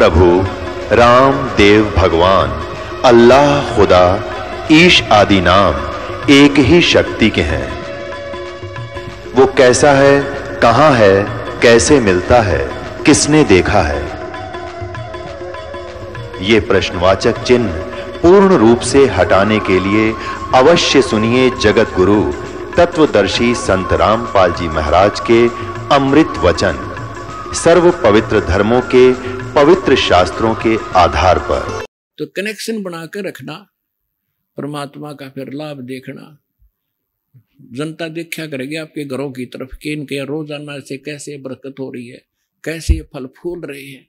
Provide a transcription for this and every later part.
प्रभु राम देव भगवान अल्लाह खुदा ईश आदि नाम एक ही शक्ति के हैं। वो कैसा है, कहां है, कैसे मिलता है, किसने देखा है? ये प्रश्नवाचक चिन्ह पूर्ण रूप से हटाने के लिए अवश्य सुनिए जगत गुरु तत्वदर्शी संत रामपाल जी महाराज के अमृत वचन, सर्व पवित्र धर्मों के पवित्र शास्त्रों के आधार पर। तो कनेक्शन बनाकर रखना, परमात्मा का फिर लाभ देखना। जनता देखा करेगी आपके घरों की तरफ कि इनके रोजाना से कैसे बरकत हो रही है, कैसे फल फूल रहे हैं।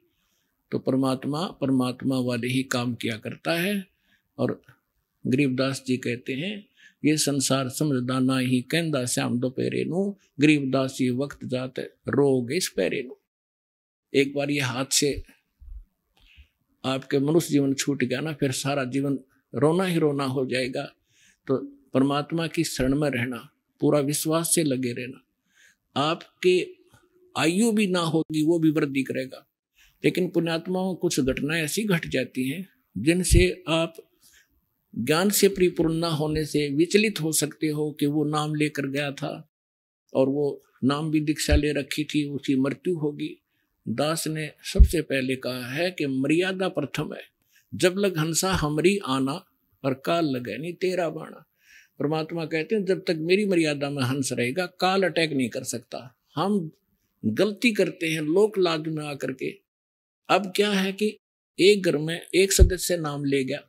तो परमात्मा वाले ही काम किया करता है। और गरीबदास जी कहते हैं, ये संसार समझदा ना ही कहंदा श्याम दोपहरे नू, गरीबदास जी वक्त जात रोग इस पैरे नू। एक बार ये हाथ से आपके मनुष्य जीवन छूट गया ना, फिर सारा जीवन रोना ही रोना हो जाएगा। तो परमात्मा की शरण में रहना, पूरा विश्वास से लगे रहना। आपके आयु भी ना होगी, वो भी वृद्धि करेगा। लेकिन पुण्यात्माओं कुछ घटनाएं ऐसी घट जाती हैं जिनसे आप ज्ञान से परिपूर्ण न होने से विचलित हो सकते हो कि वो नाम लेकर गया था और वो नाम भी दीक्षा ले रखी थी, उसकी मृत्यु होगी। दास ने सबसे पहले कहा है कि मर्यादा प्रथम है। जब लग हंसा हमरी आना, और काल लगे नहीं तेरा बाणा। परमात्मा कहते हैं, जब तक मेरी मर्यादा में हंस रहेगा, काल अटैक नहीं कर सकता। हम गलती करते हैं लोक लाज में आकर के। अब क्या है कि एक घर में एक सदस्य नाम ले गया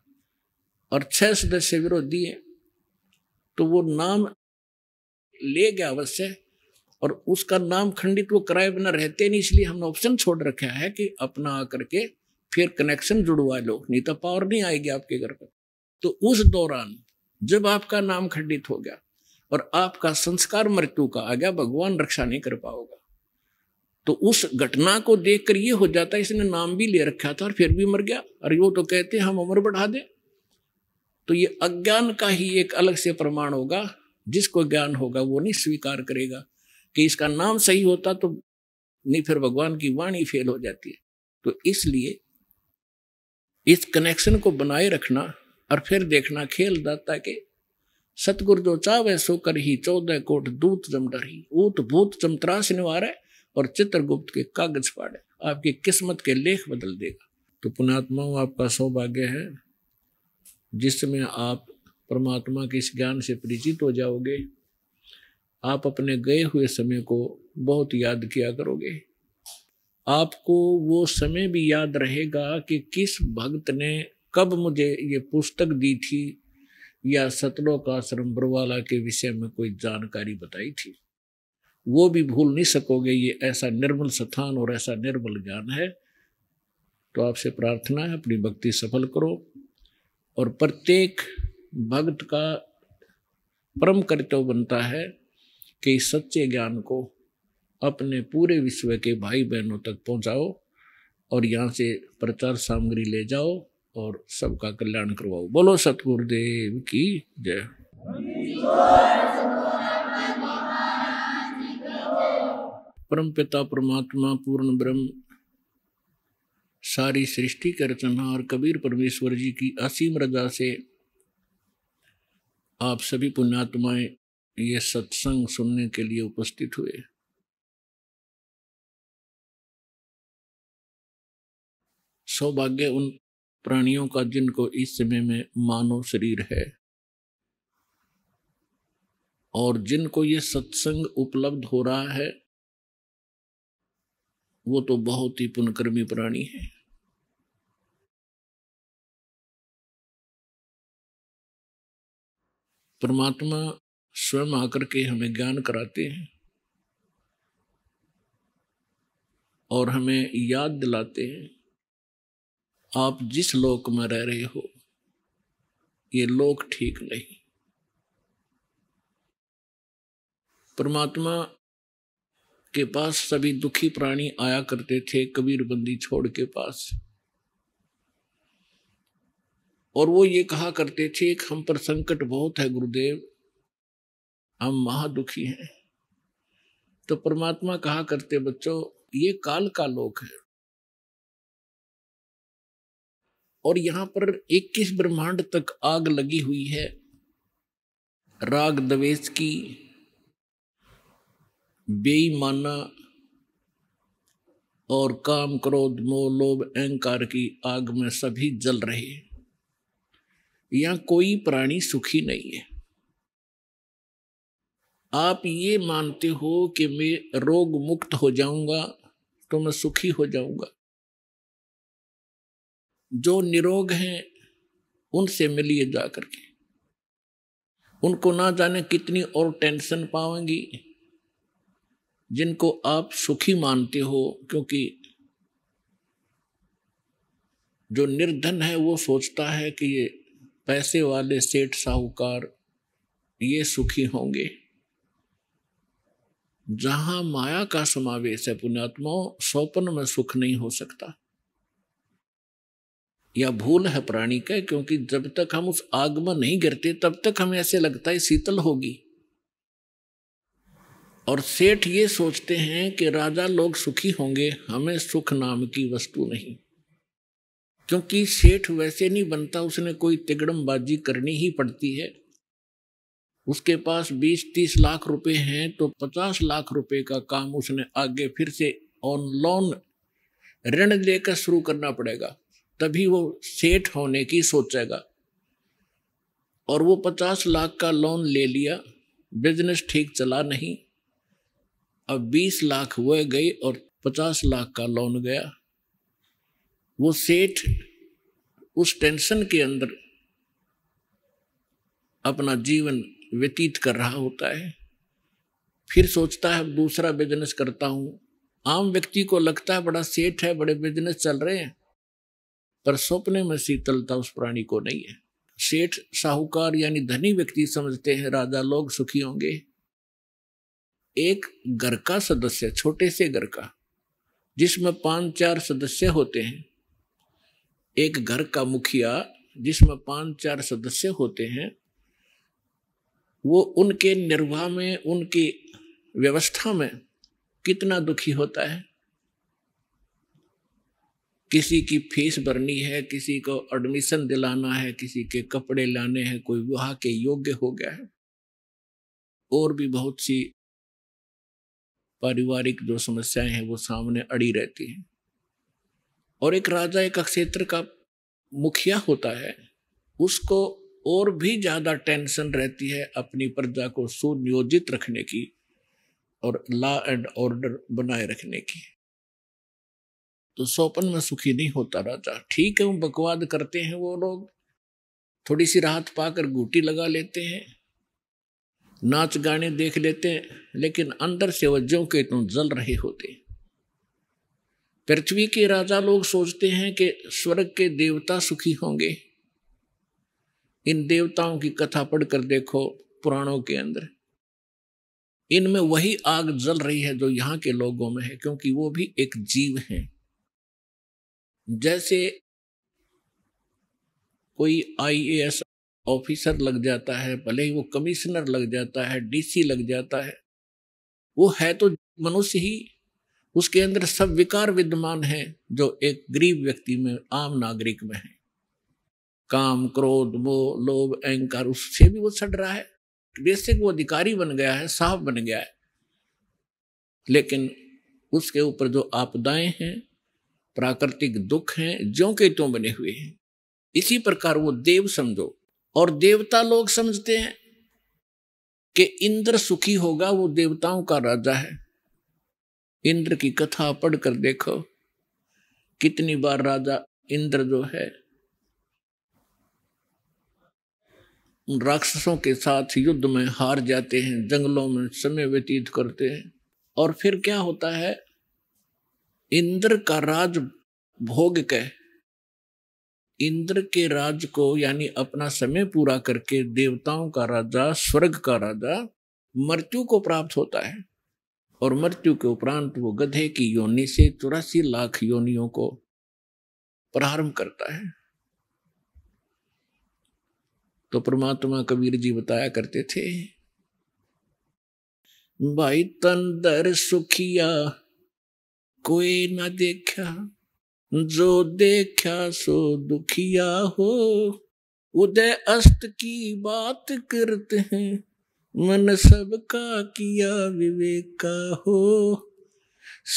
और 6 सदस्य विरोधी हैं, तो वो नाम ले गया अवश्य, और उसका नाम खंडित वो कराए बिना रहते नहीं। इसलिए हमने ऑप्शन छोड़ रखा है कि अपना आकर के फिर कनेक्शन जुड़वा लो, नहीं तो पावर नहीं आएगी आपके घर पर। तो उस दौरान जब आपका नाम खंडित हो गया और आपका संस्कार मृत्यु का आ गया, भगवान रक्षा नहीं कर पाओगा। तो उस घटना को देखकर ये हो जाता है, इसने नाम भी ले रखा था और फिर भी मर गया, और वो तो कहते हैं हम उम्र बढ़ा दे। तो ये अज्ञान का ही एक अलग से प्रमाण होगा। जिसको ज्ञान होगा वो नहीं स्वीकार करेगा कि इसका नाम सही होता, तो नहीं, फिर भगवान की वाणी फेल हो जाती है। तो इसलिए इस कनेक्शन को बनाए रखना और फिर देखना खेल दाता के सतगुरु जो चावे सो कर ही 14 कोट दूत जम डरी, ऊत भूत चमत्रास निवारे और चित्रगुप्त के कागज फाड़े। आपकी किस्मत के लेख बदल देगा। तो पुण्यात्माओं, आपका सौभाग्य है जिसमें आप परमात्मा के इस ज्ञान से परिचित हो जाओगे। आप अपने गए हुए समय को बहुत याद किया करोगे। आपको वो समय भी याद रहेगा कि किस भक्त ने कब मुझे ये पुस्तक दी थी या सतलोक आश्रम बरवाला के विषय में कोई जानकारी बताई थी। वो भी भूल नहीं सकोगे। ये ऐसा निर्मल स्थान और ऐसा निर्मल ज्ञान है। तो आपसे प्रार्थना है, अपनी भक्ति सफल करो। और प्रत्येक भक्त का परम कर्तव्य बनता है कि इस सच्चे ज्ञान को अपने पूरे विश्व के भाई बहनों तक पहुंचाओ और यहाँ से प्रचार सामग्री ले जाओ और सबका कल्याण करवाओ। बोलो सतगुरुदेव की जय। परम पिता परमात्मा पूर्ण ब्रह्म सारी सृष्टि के रचनहार कबीर परमेश्वर जी की असीम रजा से आप सभी पुण्यात्माएं ये सत्संग सुनने के लिए उपस्थित हुए। सौभाग्य उन प्राणियों का जिनको इस समय में मानव शरीर है और जिनको ये सत्संग उपलब्ध हो रहा है, वो तो बहुत ही पुण्यकर्मी प्राणी है। परमात्मा स्वयं आकर के हमें ज्ञान कराते हैं और हमें याद दिलाते हैं, आप जिस लोक में रह रहे हो ये लोक ठीक नहीं। परमात्मा के पास सभी दुखी प्राणी आया करते थे कबीर बंदी छोड़ के पास, और वो ये कहा करते थे कि हम पर संकट बहुत है गुरुदेव, हम महादुखी हैं। तो परमात्मा कहा करते, बच्चों ये काल का लोक है, और यहाँ पर 21 ब्रह्मांड तक आग लगी हुई है राग द्वेष की, बेईमाना और काम क्रोध मोह लोभ अहंकार की आग में सभी जल रहे हैं। यहाँ कोई प्राणी सुखी नहीं है। आप ये मानते हो कि मैं रोग मुक्त हो जाऊंगा तो मैं सुखी हो जाऊंगा। जो निरोग हैं उनसे मिलिए जा करके, उनको ना जाने कितनी और टेंशन पाएंगी जिनको आप सुखी मानते हो, क्योंकि जो निर्धन है वो सोचता है कि ये पैसे वाले सेठ साहूकार ये सुखी होंगे। जहां माया का समावेश है पुण्यात्माओं, स्वप्न में सुख नहीं हो सकता। यह भूल है प्राणी का, क्योंकि जब तक हम उस आग में नहीं गिरते तब तक हमें ऐसे लगता है शीतल होगी। और सेठ ये सोचते हैं कि राजा लोग सुखी होंगे, हमें सुख नाम की वस्तु नहीं। क्योंकि सेठ वैसे नहीं बनता, उसने कोई तिगड़मबाजी करनी ही पड़ती है। उसके पास 20-30 लाख रुपए हैं तो 50 लाख रुपए का काम उसने आगे फिर से ऑन लोन ऋण लेकर शुरू करना पड़ेगा, तभी वो सेठ होने की सोचेगा। और वो 50 लाख का लोन ले लिया, बिजनेस ठीक चला नहीं, अब 20 लाख वो गए और 50 लाख का लोन गया। वो सेठ उस टेंशन के अंदर अपना जीवन व्यतीत कर रहा होता है। फिर सोचता है अब दूसरा बिजनेस करता हूं। आम व्यक्ति को लगता है बड़ा सेठ है, बड़े बिजनेस चल रहे हैं, पर सपने में शीतलता उस प्राणी को नहीं है। सेठ साहूकार यानी धनी व्यक्ति समझते हैं राजा लोग सुखी होंगे। एक घर का सदस्य, छोटे से घर का जिसमें 5-4 सदस्य होते हैं, एक घर का मुखिया जिसमें 5-4 सदस्य होते हैं, वो उनके निर्वाह में, उनकी व्यवस्था में कितना दुखी होता है। किसी की फीस भरनी है, किसी को एडमिशन दिलाना है, किसी के कपड़े लाने हैं, कोई विवाह के योग्य हो गया है, और भी बहुत सी पारिवारिक जो समस्याएं हैं वो सामने अड़ी रहती हैं। और एक राजा, एक क्षेत्र का मुखिया होता है, उसको और भी ज्यादा टेंशन रहती है अपनी प्रजा को सुनियोजित रखने की और लॉ एंड ऑर्डर बनाए रखने की। तो स्वप्न में सुखी नहीं होता राजा। ठीक है, वो बकवाद करते हैं, वो लोग थोड़ी सी राहत पाकर घूटी लगा लेते हैं, नाच गाने देख लेते हैं, लेकिन अंदर से वज्जों के तो जल रहे होते हैं। पृथ्वी के राजा लोग सोचते हैं कि स्वर्ग के देवता सुखी होंगे। इन देवताओं की कथा पढ़कर देखो पुराणों के अंदर, इनमें वही आग जल रही है जो यहाँ के लोगों में है, क्योंकि वो भी एक जीव हैं। जैसे कोई IAS ऑफिसर लग जाता है, भले ही वो कमिश्नर लग जाता है, DC लग जाता है, वो है तो मनुष्य ही, उसके अंदर सब विकार विद्यमान है जो एक गरीब व्यक्ति में, आम नागरिक में है। काम क्रोध मोह लोभ अहंकार, उससे भी वो सड़ रहा है। बेसिक वो अधिकारी बन गया है, साहब बन गया है, लेकिन उसके ऊपर जो आपदाएं हैं, प्राकृतिक दुख हैं, ज्यों के त्यों बने हुए हैं। इसी प्रकार वो देव समझो। और देवता लोग समझते हैं कि इंद्र सुखी होगा, वो देवताओं का राजा है। इंद्र की कथा पढ़कर देखो, कितनी बार राजा इंद्र जो है उन राक्षसों के साथ युद्ध में हार जाते हैं, जंगलों में समय व्यतीत करते हैं। और फिर क्या होता है, इंद्र का राज भोग के, इंद्र के राज को यानी अपना समय पूरा करके देवताओं का राजा, स्वर्ग का राजा मृत्यु को प्राप्त होता है। और मृत्यु के उपरांत वो गधे की योनि से 84 लाख योनियों को प्रारंभ करता है। तो परमात्मा कबीर जी बताया करते थे, भाई तंदर सुखिया कोई न देखा, जो देखा सो दुखिया हो। उदय अस्त की बात करते हैं, मन सबका किया विवेक का हो।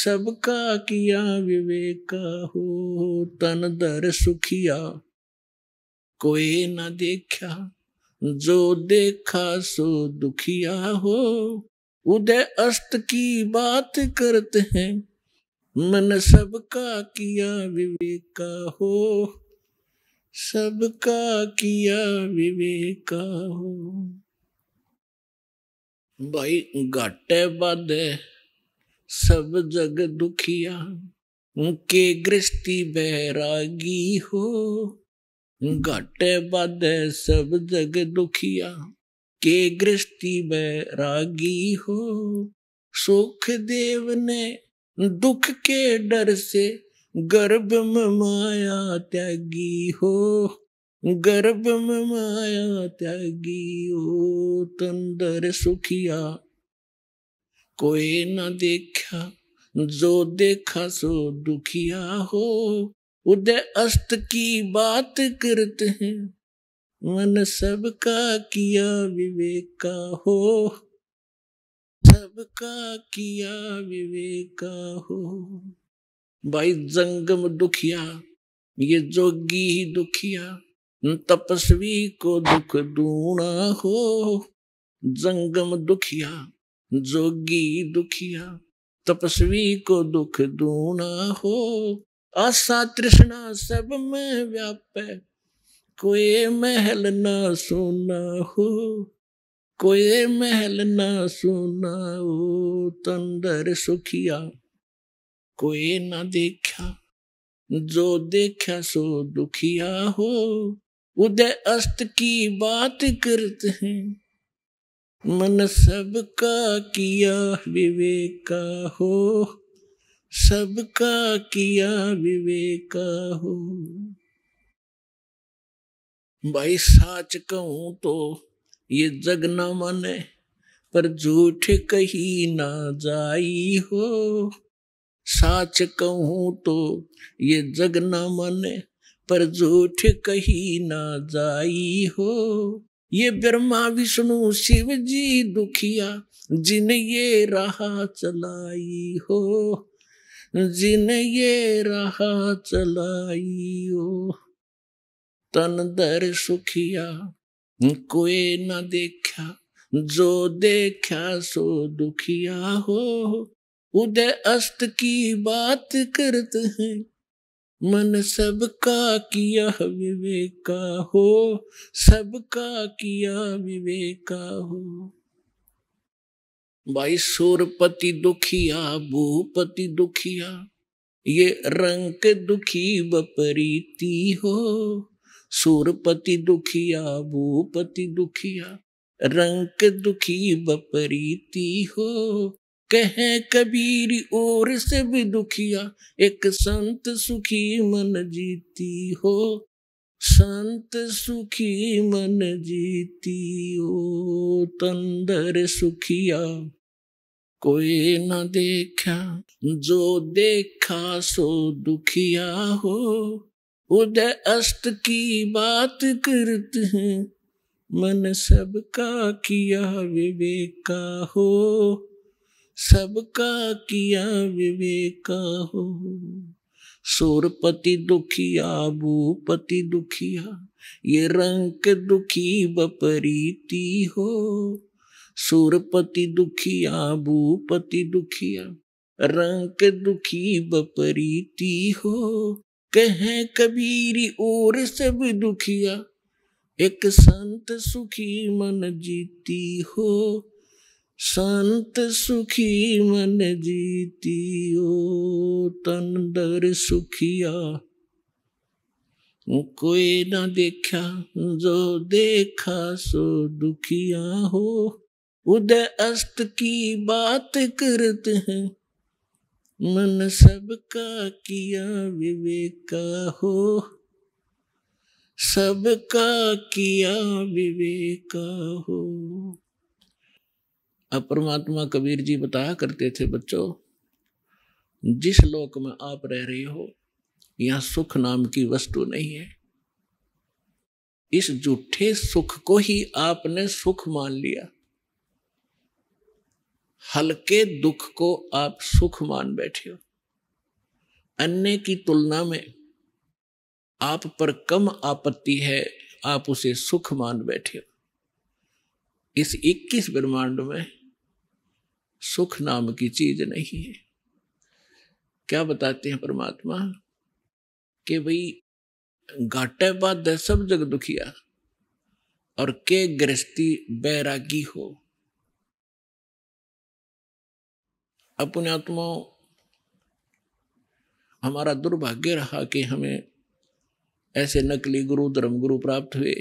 सबका किया विवेक का हो। तन दर सुखिया कोई न देखा, जो देखा सो दुखिया हो। उदय अस्त की बात करते हैं, मन सबका किया विवेक का हो। सबका किया विवेक का हो। भाई घाटे बाधे सब जग दुखिया, उनके गृहस्थी बैरागी हो। घाटे बाधे सब जग दुखिया, के गृहस्थी बैरागी हो। सुख देव ने दुख के डर से, गर्भ में माया त्यागी हो। गर्भ में माया त्यागी हो। तंदर सुखिया कोई न देखा, जो देखा सो दुखिया हो। उदय अस्त की बात करते हैं, मन सबका किया विवेक का हो। सबका किया विवेक का हो। भाई जंगम दुखिया, ये जोगी ही दुखिया, तपस्वी को दुख दूना हो। जंगम दुखिया, जोगी दुखिया, तपस्वी को दुख दूना हो। आशा तृष्णा सब में व्यापे, कोई महल ना सोना हो। कोई महल ना सोना हो। तंदर सुखिया कोई ना देखा, जो देखा सो दुखिया हो। उदय अस्त की बात करते हैं, मन सबका किया विवेक का हो। सबका किया विवेक का हो। भाई साच कहूं तो ये जग न माने, पर झूठ कही ना जाई हो। साच कहूं तो ये जग न माने, पर झूठ कही ना जाई हो। ये ब्रह्मा विष्णु शिव जी दुखिया, जिन ये राह चलाई हो। जिन ये राह चलाई हो। तन दर सुखिया कोई न देखा, जो देखा सो दुखिया हो। उदय अस्त की बात करते हैं, मन सबका किया विवेक का हो। सबका किया विवेक का हो। भाई सूरपति दुखिया, भूपति दुखिया, ये रंक दुखी बपरीती हो। सूरपति दुखिया, भूपति दुखिया, रंक दुखी बपरीती हो। कहे कबीर और से भी दुखिया, एक संत सुखी मन जीती हो। संत सुखी मन जीती हो। तंदर सुखिया कोई न देखा, जो देखा सो दुखिया हो। उदय अस्त की बात करते हैं, मन सबका किया विवेक का हो। सबका किया विवेक का हो। सूरपति दुखिया, भूपति दुखिया, ये रंक दुखी बपरीती हो। सूरपति दुखिया, भूपति दुखिया, रंक दुखी बपरीती हो। कहे कबीर और सब दुखिया, एक संत सुखी मन जीती हो। संत सुखी मन जीती हो। तन दर सुखिया कोई न देखा, जो देखा सो दुखिया हो। उदय अस्त की बात करते हैं, मन सबका किया विवेक का हो। सबका किया विवेक का हो। अब परमात्मा कबीर जी बताया करते थे, बच्चों जिस लोक में आप रह रहे हो, यहां सुख नाम की वस्तु नहीं है। इस झूठे सुख को ही आपने सुख मान लिया। हल्के दुख को आप सुख मान बैठे हो। अन्य की तुलना में आप पर कम आपत्ति है, आप उसे सुख मान बैठे हो। इस 21 ब्रह्मांड में सुख नाम की चीज नहीं है। क्या बताते हैं परमात्मा कि भाई घाटे बाद सब जग दुखिया और के गृहस्थी बैरागी हो। अपने आत्माओं, हमारा दुर्भाग्य रहा कि हमें ऐसे नकली गुरु धर्म गुरु प्राप्त हुए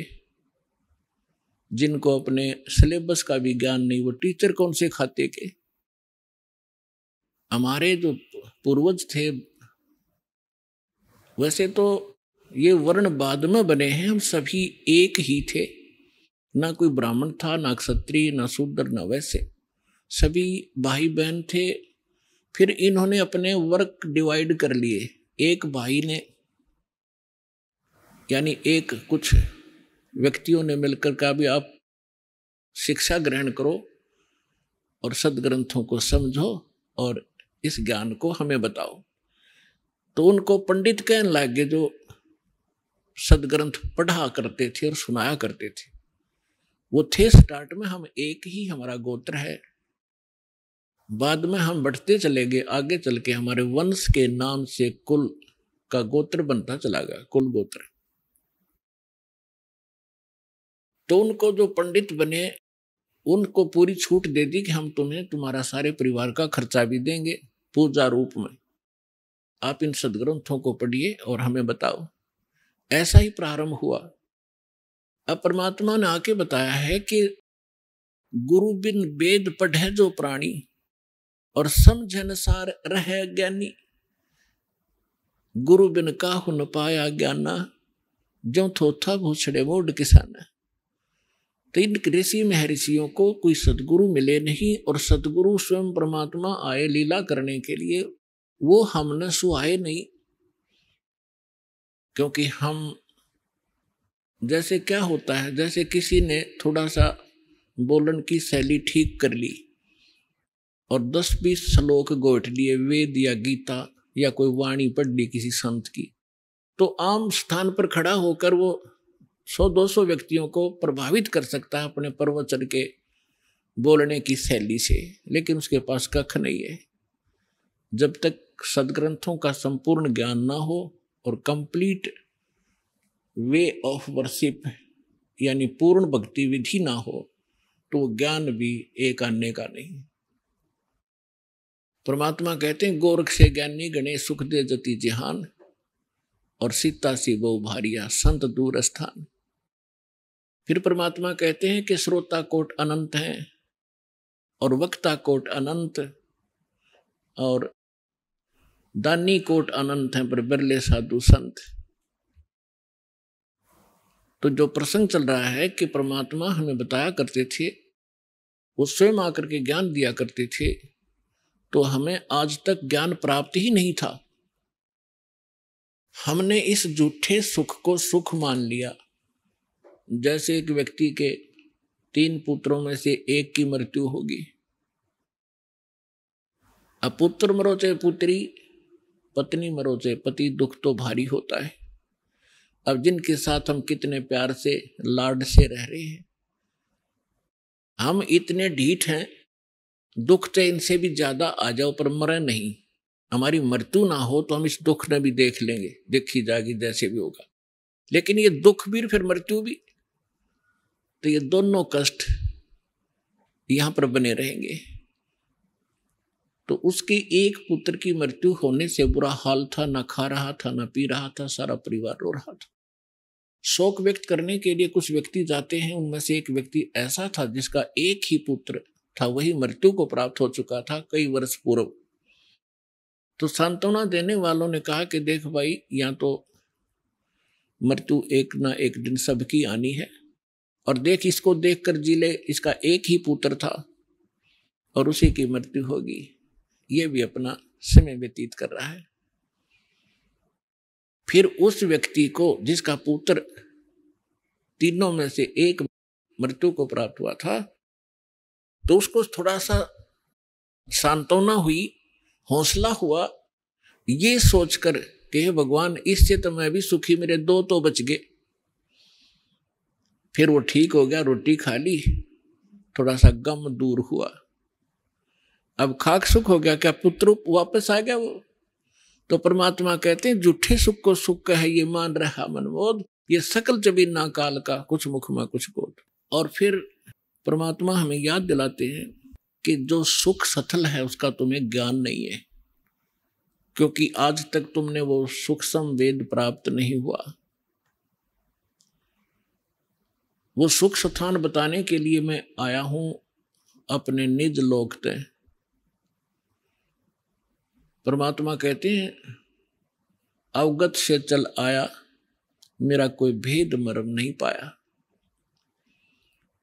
जिनको अपने सिलेबस का भी ज्ञान नहीं। वो टीचर कौन से खाते के। हमारे जो पूर्वज थे, वैसे तो ये वर्ण बाद में बने हैं, हम सभी एक ही थे। ना कोई ब्राह्मण था, ना क्षत्रिय, ना शूद्र, ना वैसे, सभी भाई बहन थे। फिर इन्होंने अपने वर्क डिवाइड कर लिए। एक भाई ने, यानी एक कुछ व्यक्तियों ने मिलकर कहा भी आप शिक्षा ग्रहण करो और सदग्रंथों को समझो और इस ज्ञान को हमें बताओ। तो उनको पंडित कहने लगे जो सदग्रंथ पढ़ा करते थे और सुनाया करते थे। वो थे स्टार्ट में हम एक ही, हमारा गोत्र है। बाद में हम बढ़ते चले गए, आगे चल के हमारे वंश के नाम से कुल का गोत्र बनता चला गया, कुल गोत्र। तो उनको जो पंडित बने उनको पूरी छूट दे दी कि हम तुम्हें तुम्हारा सारे परिवार का खर्चा भी देंगे पूजा रूप में, आप इन सदग्रंथों को पढ़िए और हमें बताओ। ऐसा ही प्रारंभ हुआ। अब परमात्मा ने आके बताया है कि गुरु बिन वेद पढ़े जो प्राणी और समझन सार रहे ज्ञानी। गुरु बिन काहु न पाया ज्ञाना, जो थोथा भूछड़े मोड किसाना। तो इन ऋषि महर्षियों को कोई सदगुरु मिले नहीं, और सदगुरु स्वयं परमात्मा आए लीला करने के लिए। वो हमने सुहाए नहीं, क्योंकि हम जैसे क्या होता है, जैसे किसी ने थोड़ा सा बोलन की शैली ठीक कर ली और 10-20 श्लोक गोट लिए वेद या गीता या कोई वाणी पढ़ ली किसी संत की, तो आम स्थान पर खड़ा होकर वो 100-200 व्यक्तियों को प्रभावित कर सकता है अपने प्रवचन के बोलने की शैली से, लेकिन उसके पास कख नहीं है। जब तक सदग्रंथों का संपूर्ण ज्ञान ना हो और कंप्लीट वे ऑफ वर्शिप यानी पूर्ण भक्ति विधि ना हो, तो ज्ञान भी एक आने का नहीं। परमात्मा कहते हैं गोरख से ज्ञानी गणे सुख दे जति जहान, और सीता सी बहु भारिया संत दूर स्थान। फिर परमात्मा कहते हैं कि श्रोता कोट अनंत हैं और वक्ता कोट अनंत और दानी कोट अनंत हैं, पर बिरले साधु संत। तो जो प्रसंग चल रहा है कि परमात्मा हमें बताया करते थे, वो स्वयं आकर के ज्ञान दिया करते थे, तो हमें आज तक ज्ञान प्राप्त ही नहीं था। हमने इस झूठे सुख को सुख मान लिया। जैसे एक व्यक्ति के 3 पुत्रों में से एक की मृत्यु होगी। अब पुत्र मरो चाहे पुत्री, पत्नी मरो चाहे पति, दुख तो भारी होता है। अब जिनके साथ हम कितने प्यार से लाड से रह रहे हैं, हम इतने ढीठ हैं, दुख चाहे इनसे भी ज्यादा आ जाओ पर मरे नहीं। हमारी मृत्यु ना हो तो हम इस दुख ने भी देख लेंगे, देखी जाएगी जैसे भी होगा। लेकिन ये दुख भी फिर मृत्यु भी, तो ये दोनों कष्ट यहां पर बने रहेंगे। तो उसके एक पुत्र की मृत्यु होने से बुरा हाल था, ना खा रहा था, ना पी रहा था, सारा परिवार रो रहा था। शोक व्यक्त करने के लिए कुछ व्यक्ति जाते हैं। उनमें से एक व्यक्ति ऐसा था जिसका एक ही पुत्र था, वही मृत्यु को प्राप्त हो चुका था कई वर्ष पूर्व। तो सांत्वना देने वालों ने कहा कि देख भाई, यहाँ तो मृत्यु एक ना एक दिन सबकी आनी है, और देख इसको देख कर जी ले, इसका एक ही पुत्र था और उसी की मृत्यु होगी। ये भी अपना समय व्यतीत कर रहा है। फिर उस व्यक्ति को जिसका पुत्र तीनों में से एक मृत्यु को प्राप्त हुआ था, तो उसको थोड़ा सा सांत्वना हुई, हौसला हुआ, ये सोचकर कि हे भगवान, इससे तो मैं भी सुखी, मेरे दो तो बच गए। फिर वो ठीक हो गया, रोटी खा ली, थोड़ा सा गम दूर हुआ। अब खाक सुख हो गया, क्या पुत्र वापस आ गया वो? तो परमात्मा कहते हैं झूठे सुख को सुख है ये मान रहा मनमोद, ये सकल जबीन ना काल का, कुछ मुख में कुछ बोध। और फिर परमात्मा हमें याद दिलाते हैं कि जो सुख सथल है उसका तुम्हें ज्ञान नहीं है, क्योंकि आज तक तुमने वो सूक्ष्म वेद प्राप्त नहीं हुआ। वो सुख स्थान बताने के लिए मैं आया हूं अपने निज लोक तय। परमात्मा कहते हैं अवगत से चल आया, मेरा कोई भेद मर्म नहीं पाया।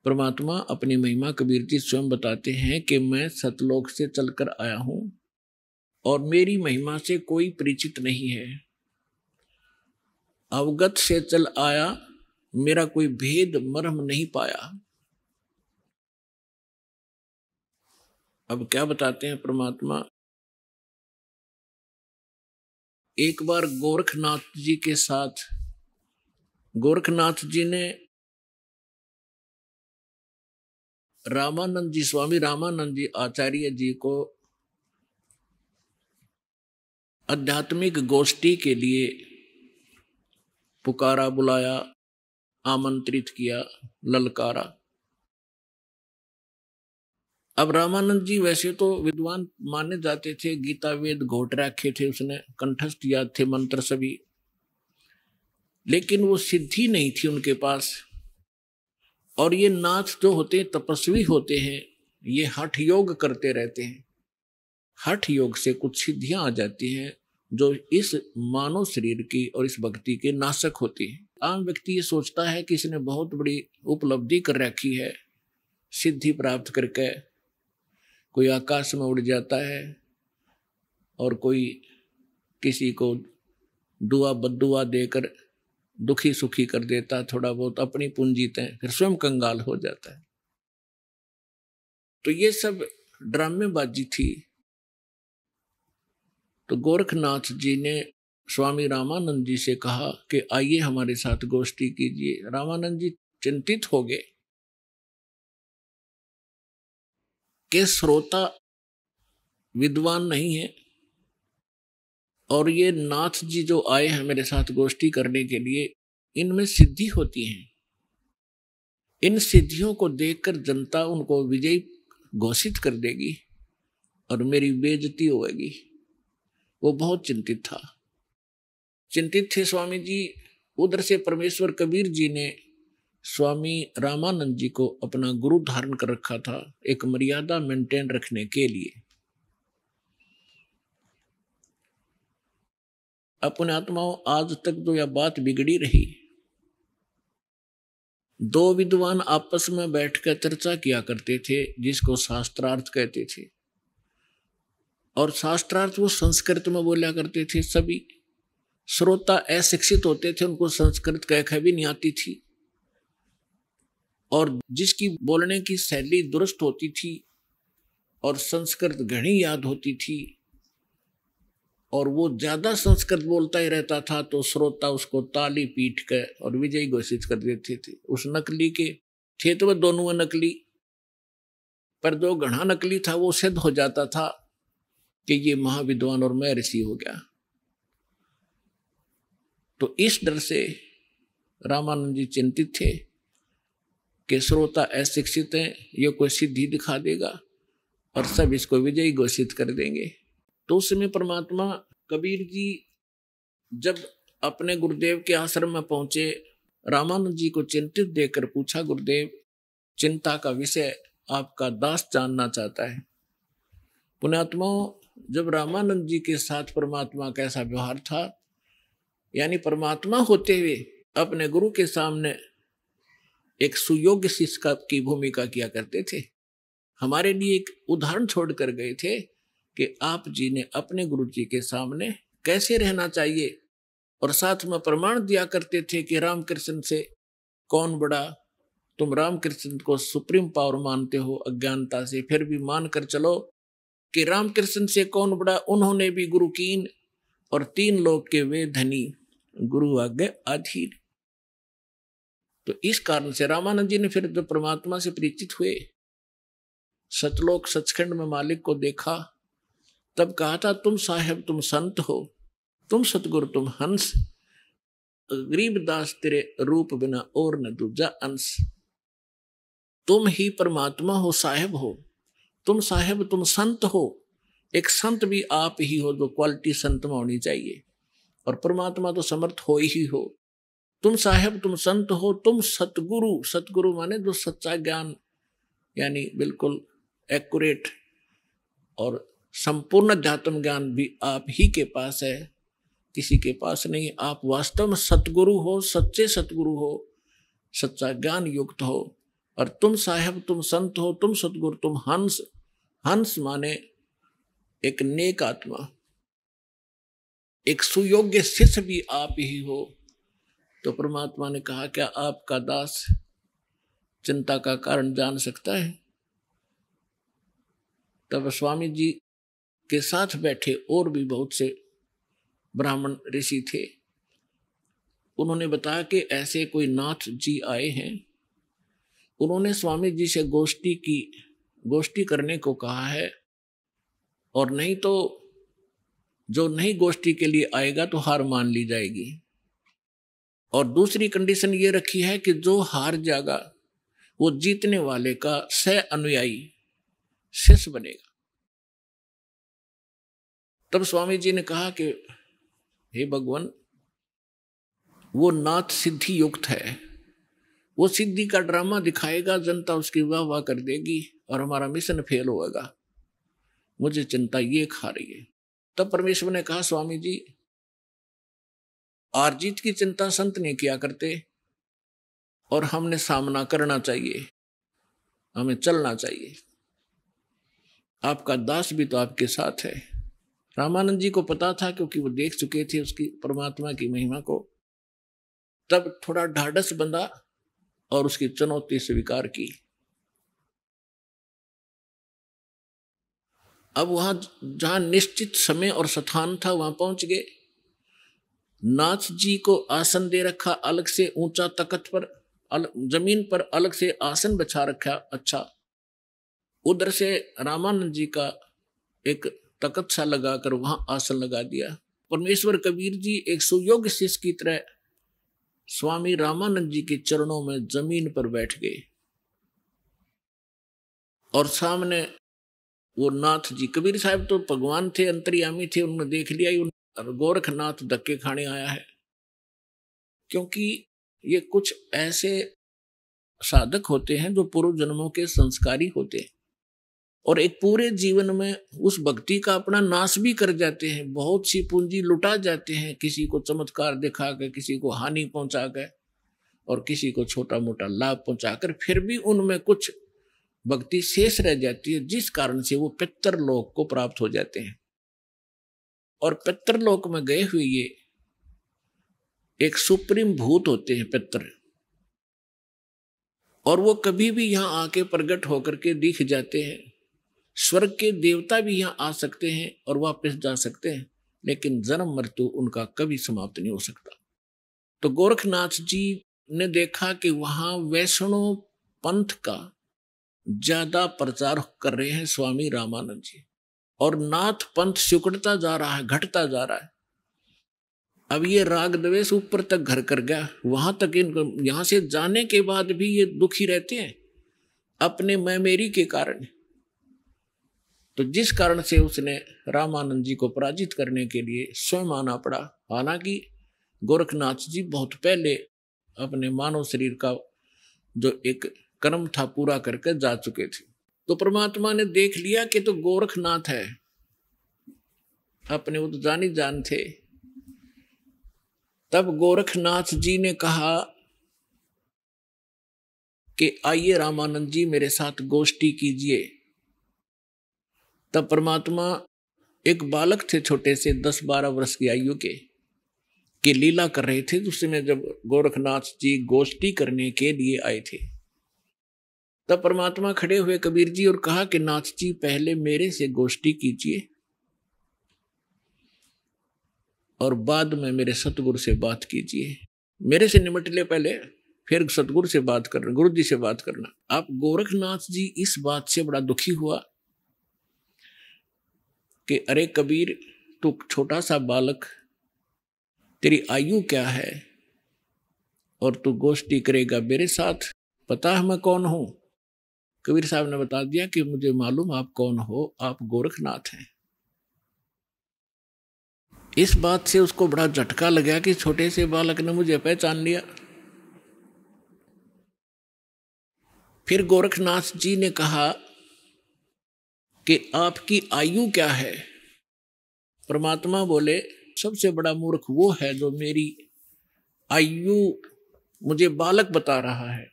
परमात्मा अपनी महिमा कबीर जी स्वयं बताते हैं कि मैं सतलोक से चलकर आया हूं और मेरी महिमा से कोई परिचित नहीं है। अवगत से चल आया, मेरा कोई भेद मर्म नहीं पाया। अब क्या बताते हैं परमात्मा? एक बार गोरखनाथ जी के साथ, गोरखनाथ जी ने रामानंद जी, स्वामी रामानंद जी आचार्य जी को आध्यात्मिक गोष्ठी के लिए पुकारा, बुलाया, आमंत्रित किया, ललकारा। अब रामानंद जी वैसे तो विद्वान माने जाते थे, गीता वेद घोट रखे थे उसने, कंठस्थ याद थे मंत्र सभी, लेकिन वो सिद्धि नहीं थी उनके पास। और ये नाथ जो होते हैं, तपस्वी होते हैं, ये हठ योग करते रहते हैं। हठ योग से कुछ सिद्धियां आ जाती हैं जो इस मानव शरीर की और इस भक्ति के नाशक होती है। आम व्यक्ति ये सोचता है कि इसने बहुत बड़ी उपलब्धि कर रखी है, सिद्धि प्राप्त करके कोई आकाश में उड़ जाता है और कोई किसी को दुआ बद्दुआ देकर दुखी सुखी कर देता, थोड़ा बहुत अपनी पूंजी तय, फिर स्वयं कंगाल हो जाता है। तो ये सब ड्रामेबाजी थी। तो गोरखनाथ जी ने स्वामी रामानंद जी से कहा कि आइए हमारे साथ गोष्ठी कीजिए। रामानंद जी चिंतित हो गए कि श्रोता विद्वान नहीं है और ये नाथ जी जो आए हैं मेरे साथ गोष्ठी करने के लिए, इनमें सिद्धि होती है। इन सिद्धियों को देखकर जनता उनको विजयी घोषित कर देगी और मेरी बेइज्जती होगी। वो बहुत चिंतित था। चिंतित थे स्वामी जी। उधर से परमेश्वर कबीर जी ने स्वामी रामानंद जी को अपना गुरु धारण कर रखा था, एक मर्यादा मेंटेन रखने के लिए। अपने आत्माओं, आज तक तो यह बात बिगड़ी रही। दो विद्वान आपस में बैठकर चर्चा किया करते थे, जिसको शास्त्रार्थ कहते थे। और शास्त्रार्थ वो संस्कृत में बोला करते थे। सभी श्रोता अशिक्षित होते थे, उनको संस्कृत कह भी नहीं आती थी। और जिसकी बोलने की शैली दुरुस्त होती थी और संस्कृत घनी याद होती थी और वो ज्यादा संस्कृत बोलता ही रहता था, तो श्रोता उसको ताली पीट कर और विजयी घोषित कर देते थे। उस नकली के थे तो वह दोनों नकली, पर जो घना नकली था वो सिद्ध हो जाता था कि ये महाविद्वान और मैं ऋषि हो गया। तो इस डर से रामानंद जी चिंतित थे कि श्रोता अशिक्षित है, ये कोई सिद्धि दिखा देगा और सब इसको विजयी घोषित कर देंगे। तो उस समय परमात्मा कबीर जी जब अपने गुरुदेव के आश्रम में पहुंचे, रामानंद जी को चिंतित देखकर पूछा, गुरुदेव, चिंता का विषय आपका दास जानना चाहता है। पुण्यात्माओं, जब रामानंद जी के साथ परमात्मा का ऐसा व्यवहार था, यानी परमात्मा होते हुए अपने गुरु के सामने एक सुयोग्य शिष्य की भूमिका किया करते थे। हमारे लिए एक उदाहरण छोड़कर गए थे कि आप जी ने अपने गुरु जी के सामने कैसे रहना चाहिए, और साथ में प्रमाण दिया करते थे कि रामकृष्ण से कौन बड़ा। तुम रामकृष्ण को सुप्रीम पावर मानते हो अज्ञानता से, फिर भी मान कर चलो कि रामकृष्ण से कौन बड़ा, उन्होंने भी गुरु कीन और 3 लोक के वे धनी, गुरु आज्ञा अधीन। तो इस कारण से रामानंद जी ने फिर जब परमात्मा से परिचित हुए, सतलोक सचखंड में मालिक को देखा, तब कहा था तुम साहेब तुम संत हो, तुम सतगुरु तुम हंस, गरीबदास तेरे रूप बिना और न दूजा अंश। तुम ही परमात्मा हो, साहेब हो, तुम साहेब तुम संत हो। एक संत भी आप ही हो, जो क्वालिटी संत में होनी चाहिए, और परमात्मा तो समर्थ हो ही हो। तुम साहेब तुम संत हो, तुम सतगुरु, सतगुरु माने जो सच्चा ज्ञान यानी बिल्कुल एक्यूरेट और संपूर्ण अध्यात्म ज्ञान भी आप ही के पास है, किसी के पास नहीं। आप वास्तव में सतगुरु हो, सच्चे सतगुरु हो, सच्चा ज्ञान युक्त हो। और तुम साहेब तुम संत हो, तुम सतगुरु तुम हंस। हंस माने एक नेक आत्मा, एक सुयोग्य शिष्य भी आप ही हो। तो परमात्मा ने कहा क्या आपका दास चिंता का कारण जान सकता है? तब स्वामी जी के साथ बैठे और भी बहुत से ब्राह्मण ऋषि थे। उन्होंने बताया कि ऐसे कोई नाथ जी आए हैं, उन्होंने स्वामी जी से गोष्ठी करने को कहा है, और नहीं तो जो नहीं गोष्ठी के लिए आएगा तो हार मान ली जाएगी। और दूसरी कंडीशन ये रखी है कि जो हार जाएगा वो जीतने वाले का सह अनुयायी शिष्य बनेगा। तब स्वामी जी ने कहा कि हे भगवान, वो नाथ सिद्धि युक्त है, वो सिद्धि का ड्रामा दिखाएगा, जनता उसकी वाह वाह कर देगी और हमारा मिशन फेल होगा। मुझे चिंता ये खा रही है। तब परमेश्वर ने कहा स्वामी जी, हार जीत की चिंता संत नहीं किया करते, और हमने सामना करना चाहिए, हमें चलना चाहिए। आपका दास भी तो आपके साथ है। रामानंद जी को पता था, क्योंकि वो देख चुके थे उसकी परमात्मा की महिमा को। तब थोड़ा ढाढ़स बंधा और उसकी चुनौती स्वीकार की। अब वहां जहां निश्चित समय और स्थान था वहां पहुंच गए। नाथ जी को आसन दे रखा अलग से, ऊंचा तख्त पर, जमीन पर अलग से आसन बिछा रखा। अच्छा, उधर से रामानंद जी का एक तख्त सा लगाकर वहां आसन लगा दिया। परमेश्वर कबीर जी एक सुयोग्य शिष्य की तरह स्वामी रामानंद जी के चरणों में जमीन पर बैठ गए, और सामने वो नाथ जी, कबीर साहब तो भगवान थे, अंतर्यामी थे, उन्होंने देख लिया गोरखनाथ धक्के खाने आया है। क्योंकि ये कुछ ऐसे साधक होते हैं जो पूर्व जन्मों के संस्कारी होते हैं, और एक पूरे जीवन में उस भक्ति का अपना नाश भी कर जाते हैं। बहुत सी पूंजी लुटा जाते हैं, किसी को चमत्कार दिखाकर, किसी को हानि पहुंचाकर, और किसी को छोटा मोटा लाभ पहुंचाकर, फिर भी उनमें कुछ भक्ति शेष रह जाती है, जिस कारण से वो पितरलोक को प्राप्त हो जाते हैं। और पितरलोक में गए हुए ये एक सुप्रीम भूत होते हैं पितर, और वो कभी भी यहां आके प्रकट होकर के दिख जाते हैं। स्वर्ग के देवता भी यहां आ सकते हैं और वापस जा सकते हैं, लेकिन जन्म मृत्यु उनका कभी समाप्त नहीं हो सकता। तो गोरखनाथ जी ने देखा कि वहां वैष्णव पंथ का ज्यादा प्रचार कर रहे हैं स्वामी रामानंद जी, और नाथ पंथ सिकुड़ता जा रहा है, घटता जा रहा है। अब ये राग द्वेष ऊपर तक घर कर गया, वहां तक इनको यहां से जाने के बाद भी ये दुखी रहते हैं अपने मैं मेरी के कारण। तो जिस कारण से उसने रामानंद जी को पराजित करने के लिए स्वयं आना पड़ा। हालांकि गोरखनाथ जी बहुत पहले अपने मानव शरीर का जो एक कर्म था पूरा करके जा चुके थे। तो परमात्मा ने देख लिया कि तो गोरखनाथ है, अपने वो तो जानी जान थे। तब गोरखनाथ जी ने कहा कि आइए रामानंद जी मेरे साथ गोष्ठी कीजिए। तब परमात्मा एक बालक थे छोटे से 10-12 वर्ष की आयु के, की लीला कर रहे थे। उस समय जब गोरखनाथ जी गोष्ठी करने के लिए आए थे, तब परमात्मा खड़े हुए कबीर जी और कहा कि नाथ जी पहले मेरे से गोष्ठी कीजिए और बाद में मेरे सतगुरु से बात कीजिए। मेरे से निमट ले पहले, फिर सतगुरु से बात करना, गुरु जी से बात करना। आप गोरखनाथ जी इस बात से बड़ा दुखी हुआ कि अरे कबीर, तू छोटा सा बालक, तेरी आयु क्या है और तू गोष्ठी करेगा मेरे साथ? पता है मैं कौन हूं? कबीर साहब ने बता दिया कि मुझे मालूम आप कौन हो, आप गोरखनाथ हैं। इस बात से उसको बड़ा झटका लगा कि छोटे से बालक ने मुझे पहचान लिया। फिर गोरखनाथ जी ने कहा कि आपकी आयु क्या है? परमात्मा बोले, सबसे बड़ा मूर्ख वो है जो मेरी आयु मुझे बालक बता रहा है।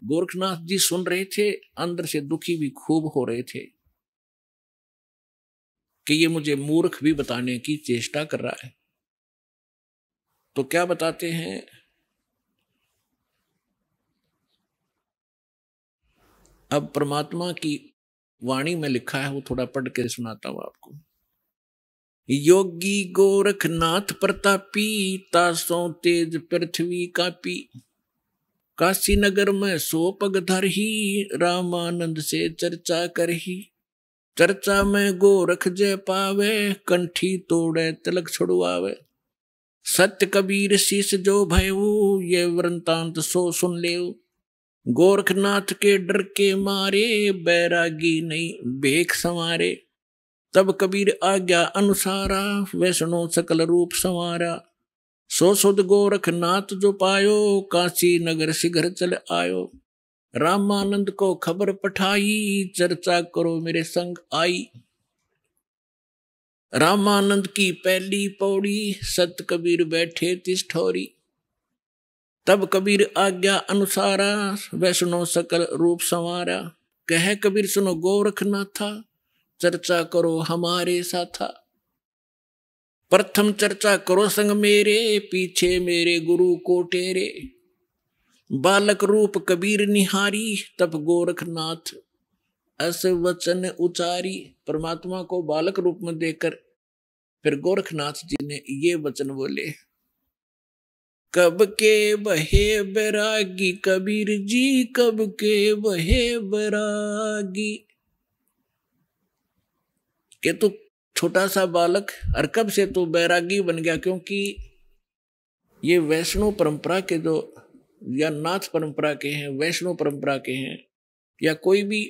गोरखनाथ जी सुन रहे थे, अंदर से दुखी भी खूब हो रहे थे कि ये मुझे मूर्ख भी बताने की चेष्टा कर रहा है। तो क्या बताते हैं? अब परमात्मा की वाणी में लिखा है, वो थोड़ा पढ़ के सुनाता हूं आपको। योगी गोरखनाथ प्रतापी, तासों तेज पृथ्वी कापी, काशी नगर में सो पग धरही, रामानंद से चर्चा करही। चर्चा में गोरख जय पावे, कंठी तोड़े तिलक छुड़वावे। सत्य कबीर शीश जो भयऊ, ये वृंतांत सो सुन लेऊ। गोरखनाथ के डर के मारे, बैरागी नहीं भेख संवारे। तब कबीर आज्ञा अनुसारा, वैष्णो सकल रूप संवारा। सो सुध गोरखनाथ जो पायो, काशी नगर शीघ्र चल आयो। रामानंद को खबर पठाई, चर्चा करो मेरे संग आई। रामानंद की पहली पौड़ी, सत कबीर बैठे तिस ठौरी। तब कबीर आज्ञा अनुसारा, वैष्णो सकल रूप संवारा। कह कबीर सुनो गोरखनाथा, चर्चा करो हमारे साथा। प्रथम चर्चा करो संग मेरे, पीछे मेरे गुरु को टेरे। बालक रूप कबीर निहारी, तब गोरखनाथ अस वचन उचारी। परमात्मा को बालक रूप में देखकर फिर गोरखनाथ जी ने ये वचन बोले, कब के बहे बैरागी कबीर जी, कब के बहे बैरागी। कि तू छोटा सा बालक और कब से तू बैरागी बन गया? क्योंकि ये वैष्णव परंपरा के जो, या नाथ परंपरा के हैं, वैष्णव परंपरा के हैं, या कोई भी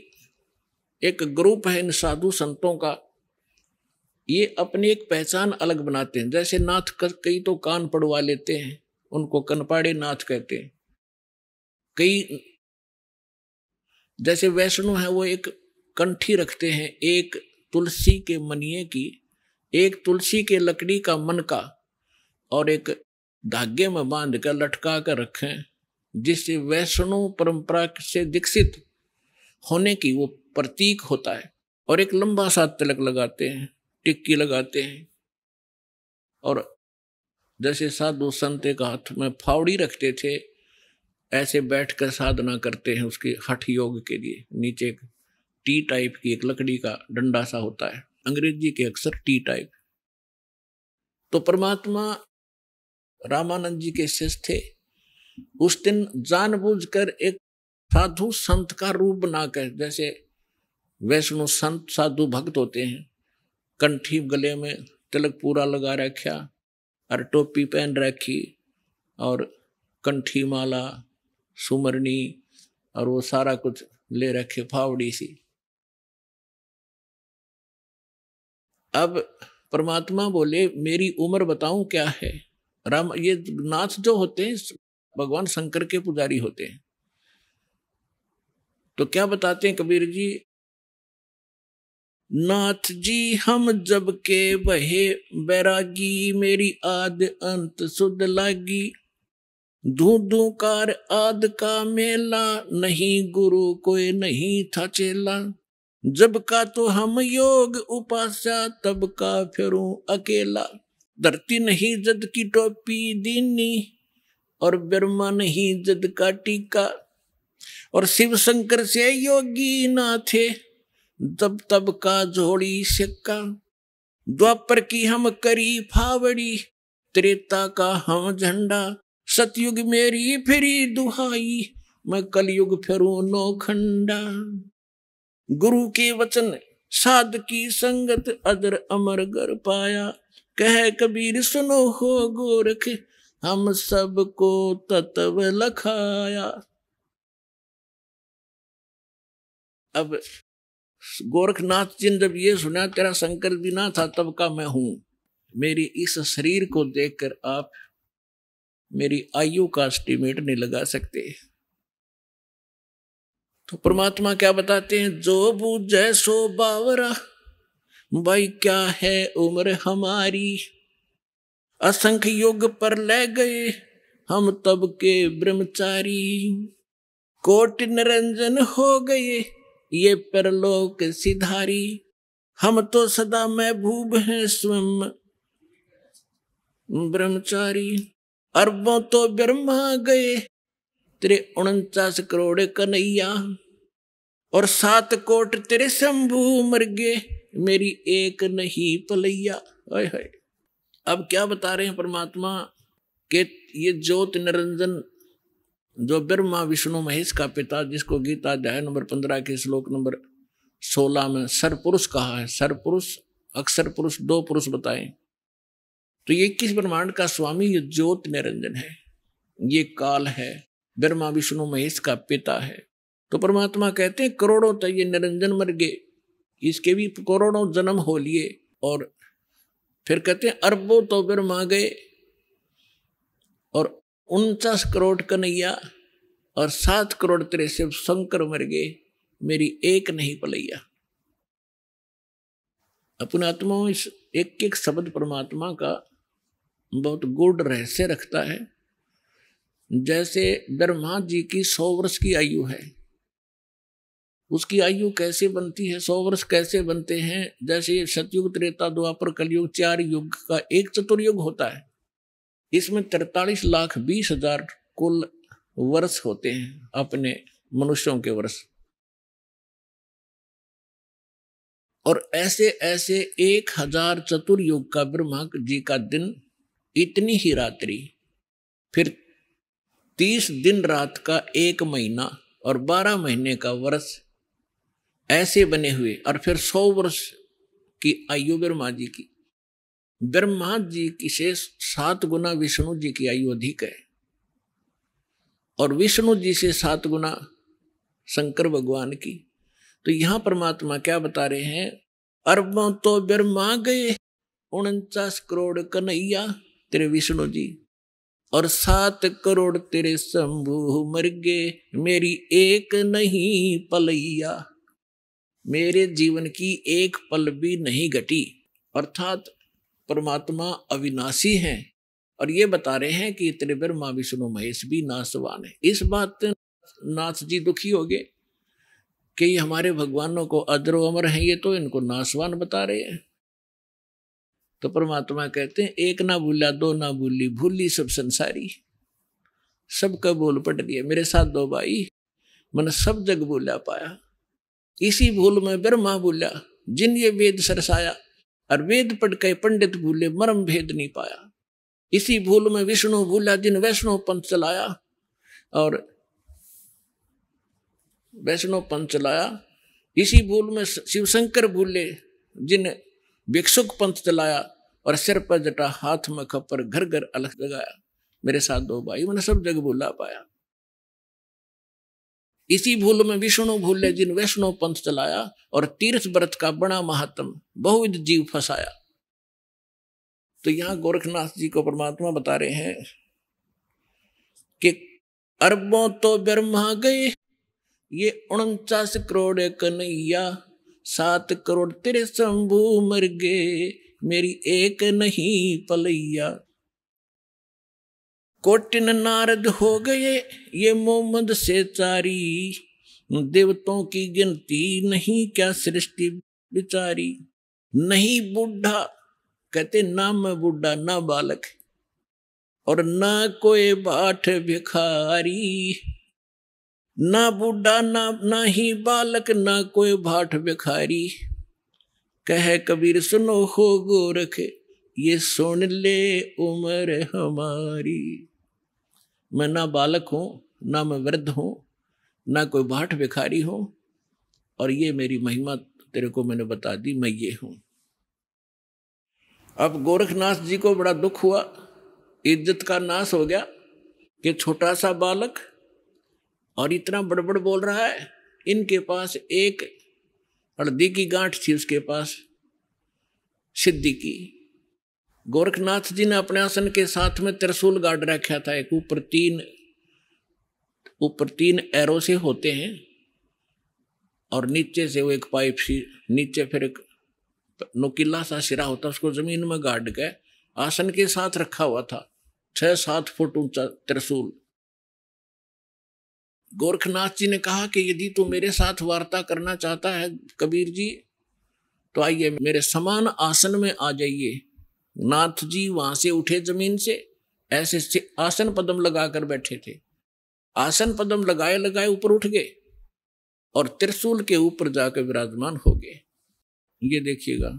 एक ग्रुप है इन साधु संतों का, ये अपनी एक पहचान अलग बनाते हैं। जैसे नाथ कई तो कान पड़वा लेते हैं, उनको कनपाड़े नाथ कहते हैं। कई जैसे वैष्णव है वो एक कंठी रखते हैं, एक तुलसी के मनिये की, एक तुलसी के लकड़ी का मन का, और एक धागे में बांध कर लटका कर रखें, जिससे वैष्णव परंपरा से दीक्षित होने की वो प्रतीक होता है। और एक लंबा सा तिलक लगाते हैं, टिक्की लगाते हैं। और जैसे साधु संत एक हाथ में फावड़ी रखते थे, ऐसे बैठकर साधना करते हैं उसके हठ योग के लिए। नीचे एक टी टाइप की एक लकड़ी का डंडा सा होता है, अंग्रेजी के अक्षर टी टाइप। तो परमात्मा रामानंद जी के शिष्य थे। उस दिन जानबूझकर एक साधु संत का रूप बनाकर, जैसे वैष्णव संत साधु भक्त होते हैं, कंठी गले में तिलक पूरा लगा रखा और टोपी पहन रखी और कंठी माला सुमरनी और वो सारा कुछ ले रखे, फावड़ी सी। अब परमात्मा बोले, मेरी उम्र बताऊं क्या है? राम, ये नाथ जो होते हैं भगवान शंकर के पुजारी होते हैं। तो क्या बताते हैं कबीर जी, नाथ जी हम जब के बहे बैरागी, मेरी आद अंत सुध लागी। धू धू कार आद का मेला, नहीं गुरु कोई नहीं था चेला। जब का तो हम योग उपास्या, तब का फिरूं अकेला। धरती नहीं जद की टोपी दीनी, और ब्रह्मा नहीं जद का टीका, और शिव शंकर से योगी ना थे, तब का जोड़ी सिक्का। द्वापर की हम करी फावड़ी, त्रेता का हम झंडा, सतयुग मेरी फिरी दुहाई, मैं कलयुग फिरूं नौखंडा। गुरु के वचन साध की संगत, अदर अमर गर पाया, कह कबीर सुनो हो गोरख, हम सबको तत्व लखाया। अब गोरखनाथ जी ने जब ये सुना तेरा शंकर भी ना था तब का मैं हूं, मेरी इस शरीर को देखकर आप मेरी आयु का एस्टिमेट नहीं लगा सकते। तो परमात्मा क्या बताते हैं, जो बूझे सो बावरा, भाई क्या है उम्र हमारी, असंख्य युग पर ले गए हम तब के ब्रह्मचारी, कोटि निरंजन हो गए ये परलोक सिधारी, हम तो सदा महबूब हैं स्वयं ब्रह्मचारी। अरबों तो ब्रह्मा गए तेरे 49 करोड़ कन्हैया, और 7 कोट तेरे शंभू मर गए मेरी एक नहीं पलैया। हाय हाय। अब क्या बता रहे हैं परमात्मा कि ये ज्योत निरंजन जो ब्रह्मा विष्णु महेश का पिता, जिसको गीता अध्याय नंबर 15 के श्लोक नंबर 16 में सरपुरुष कहा है, सरपुरुष अक्षर पुरुष 2 पुरुष बताएं, तो ये 21 ब्रह्मांड का स्वामी ये ज्योत निरंजन है, ये काल है, ब्रह्मा विष्णु महेश का पिता है। तो परमात्मा कहते हैं करोड़ों तक ये निरंजन मर गए, इसके भी करोड़ों जन्म हो लिए, और फिर कहते हैं अरबों तो ब्रह्मा गए, और 49 करोड़ कन्हैया, और 7 करोड़ तेरे शिव शंकर मर गए मेरी एक नहीं पलैया। अपने आत्माओं इस एक एक शब्द परमात्मा का बहुत गूढ़ रहस्य रखता है। जैसे ब्रह्मा जी की 100 वर्ष की आयु है, उसकी आयु कैसे बनती है, 100 वर्ष कैसे बनते हैं, जैसे सतयुग त्रेता द्वापर कलयुग 4 युग का एक चतुर्युग होता है, इसमें 43,20,000 कुल वर्ष होते हैं अपने मनुष्यों के वर्ष, और ऐसे ऐसे 1000 चतुर्युग का ब्रह्मा जी का दिन, इतनी ही रात्रि, फिर 30 दिन रात का 1 महीना और 12 महीने का वर्ष, ऐसे बने हुए, और फिर 100 वर्ष की आयु ब्रह्मा जी की। ब्रह्मा जी की से 7 गुना विष्णु जी की आयु अधिक है, और विष्णु जी से 7 गुना शंकर भगवान की। तो यहां परमात्मा क्या बता रहे हैं, अरबों तो ब्रह्मा गए 49 करोड़ कन्हैया तेरे विष्णु जी, और 7 करोड़ तेरे शंभू मर गए मेरी एक नहीं पलैया। मेरे जीवन की एक पल भी नहीं घटी, अर्थात परमात्मा अविनाशी हैं, और ये बता रहे हैं कि तेरे ब्रह्मा विष्णु महेश भी नाशवान है। इस बात से नाथ जी दुखी हो गए कि ये हमारे भगवानों को अजरो अमर है, ये तो इनको नाशवान बता रहे हैं। तो परमात्मा कहते हैं एक ना भूला दो ना भूली, भूली सब संसारी, सबका बोल पट दिया मेरे साथ 2 भाई, मन सब जग भूला पाया। इसी भूल में ब्रह्मा भूला जिन ये वेद सरसाया, और वेद पढ़ के पंडित भूले मर्म भेद नहीं पाया। इसी भूल में विष्णु भूला जिन वैष्णव पंथ चलाया, और वैष्णव पंथ चलाया। इसी भूल में शिव शंकर भूले जिन भिक्षुक पंथ चलाया, और सिर पर जटा हाथ में खप्पर घर घर अलग लगाया। मेरे साथ 2 भाई मैंने सब जग भूला पाया। इसी भूल में विष्णु भूले जिन वैष्णव पंथ चलाया, और तीर्थ व्रत का बड़ा महात्म बहुविध जीव फंसाया। तो यहां गोरखनाथ जी को परमात्मा बता रहे हैं कि अरबों तो ब्रह्मा गए ये 49 करोड़ कन्हैया, 7 करोड़ तेरे शंभू मर गए मेरी एक नहीं पलैया। कोटिन नारद हो गए ये मोहम्मद से चारी, देवताओं की गिनती नहीं क्या सृष्टि बिचारी। नहीं बूढ़ा कहते ना मैं बूढ़ा ना बालक, और ना कोई बाट भिखारी। ना बूढ़ा ना ही बालक, ना कोई बाट भिखारी। कह कबीर सुनो हो गोरख, ये सुन ले उम्र हमारी। मैं ना बालक हूं, ना मैं वृद्ध हूं, ना कोई बाट भिखारी हूं, और ये मेरी महिमा तेरे को मैंने बता दी, मैं ये हूं। अब गोरखनाथ जी को बड़ा दुख हुआ, इज्जत का नाश हो गया कि छोटा सा बालक और इतना बड़बड़ बोल रहा है। इनके पास एक हल्दी की गांठ थी, उसके पास सिद्धि की। गोरखनाथ जी ने अपने आसन के साथ में त्रिशूल गाड़ रखा था, एक ऊपर तीन एरो से होते हैं, और नीचे से वो एक पाइप सी, नीचे फिर एक नुकीला सा सिरा होता, उसको जमीन में गाड़ के आसन के साथ रखा हुआ था। 6-7 फुट ऊंचा त्रिशूल। गोरखनाथ जी ने कहा कि यदि तू मेरे साथ वार्ता करना चाहता है कबीर जी, तो आइए मेरे समान आसन में आ जाइए। नाथ जी वहां से उठे जमीन से, ऐसे आसन पद्म लगाकर बैठे थे। आसन पद्म लगाए लगाए ऊपर उठ गए और त्रिशूल के ऊपर जाकर विराजमान हो गए। ये देखिएगा,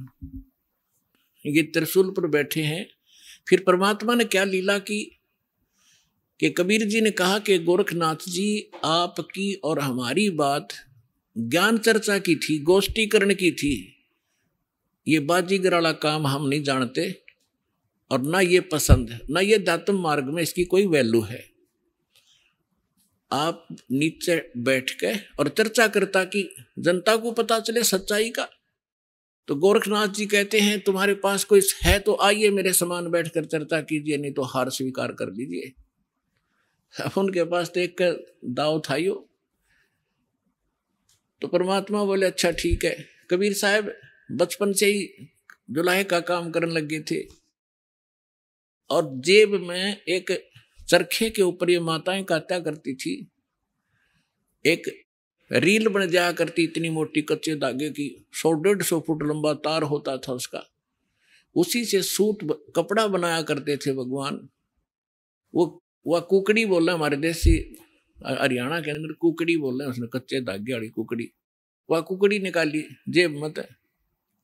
ये त्रिशूल पर बैठे हैं। फिर परमात्मा ने क्या लीला की कि कबीर जी ने कहा कि गोरखनाथ जी, आपकी और हमारी बात ज्ञान चर्चा की थी, गोष्ठीकरण की थी। ये बाजीगर वाला काम हम नहीं जानते, और ना ये पसंद, ना ये दातम मार्ग में इसकी कोई वैल्यू है। आप नीचे बैठ के और चर्चा करता कि जनता को पता चले सच्चाई का। तो गोरखनाथ जी कहते हैं तुम्हारे पास कोई है तो आइए मेरे समान बैठकर चर्चा कीजिए, नहीं तो हार स्वीकार कर लीजिए। अब उनके पास तो एक दाव था यो। तो परमात्मा बोले अच्छा ठीक है। कबीर साहब बचपन से ही जुलाहे का काम करने लगे थे, और जेब में एक चरखे के ऊपर ये माताएं कात्या करती थी। एक रील बन जाया करती, इतनी मोटी कच्चे धागे की, 100-150 फुट लंबा तार होता था उसका। उसी से सूट कपड़ा बनाया करते थे भगवान। वह कुकड़ी बोल रहे, हमारे देश से हरियाणा के अंदर कुकड़ी बोल रहे हैं, उसने कच्चे धागे वाली कुकड़ी। वह कुकड़ी निकाली जेब मत,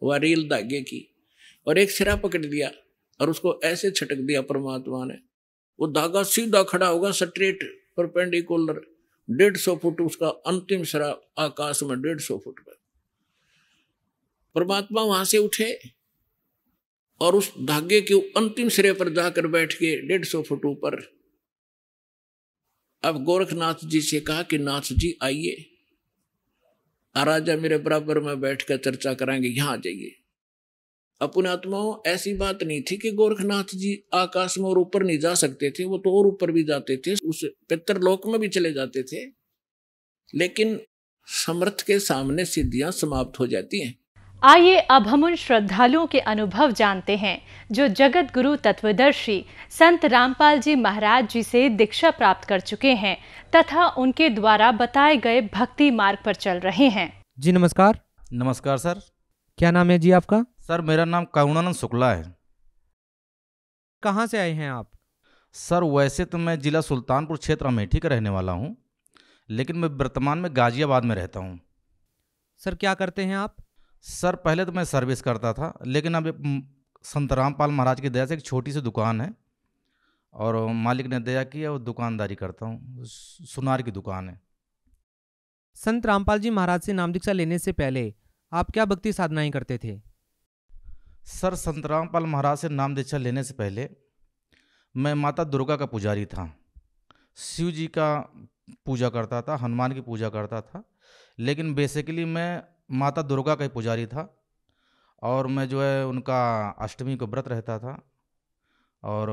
वह रील धागे की, और एक सिरा पकड़ लिया और उसको ऐसे छटक दिया परमात्मा ने। वो धागा सीधा खड़ा होगा, स्ट्रेट परपेंडिकुलर, 150 फुट उसका अंतिम सिरा आकाश में, 150 फुट पर। परमात्मा वहां से उठे और उस धागे के अंतिम सिरे पर जाकर बैठ के 150 फुट ऊपर। अब गोरखनाथ जी से कहा कि नाथ जी आइए, राजा मेरे बराबर में बैठकर चर्चा कराएंगे, यहां आ जाइए। अपने आत्माओं, ऐसी बात नहीं थी कि गोरखनाथ जी आकाश में और ऊपर नहीं जा सकते थे, वो तो और ऊपर भी जाते थे, उस पितरलोक में भी चले जाते थे, लेकिन समर्थ के सामने सिद्धियां समाप्त हो जाती हैं। आइए अब हम उन श्रद्धालुओं के अनुभव जानते हैं जो जगत गुरु तत्वदर्शी संत रामपाल जी महाराज जी से दीक्षा प्राप्त कर चुके हैं तथा उनके द्वारा बताए गए भक्ति मार्ग पर चल रहे हैं। जी नमस्कार। नमस्कार सर। क्या नाम है जी आपका? सर मेरा नाम करुणानंद शुक्ला है। कहाँ से आए हैं आप? सर वैसे तो मैं जिला सुल्तानपुर क्षेत्र अमेठी का रहने वाला हूँ, लेकिन मैं वर्तमान में गाजियाबाद में रहता हूँ। सर क्या करते हैं आप? सर पहले तो मैं सर्विस करता था, लेकिन अब संत रामपाल महाराज की दया से एक छोटी सी दुकान है और मालिक ने दया की है, वो दुकानदारी करता हूँ, सुनार की दुकान है। संत रामपाल जी महाराज से नाम दीक्षा लेने से पहले आप क्या भक्ति साधनाएं करते थे? सर संत रामपाल महाराज से नाम दीक्षा लेने से पहले मैं माता दुर्गा का पुजारी था, शिव जी का पूजा करता था, हनुमान की पूजा करता था, लेकिन बेसिकली मैं माता दुर्गा का ही पुजारी था। और मैं जो है उनका अष्टमी को व्रत रहता था और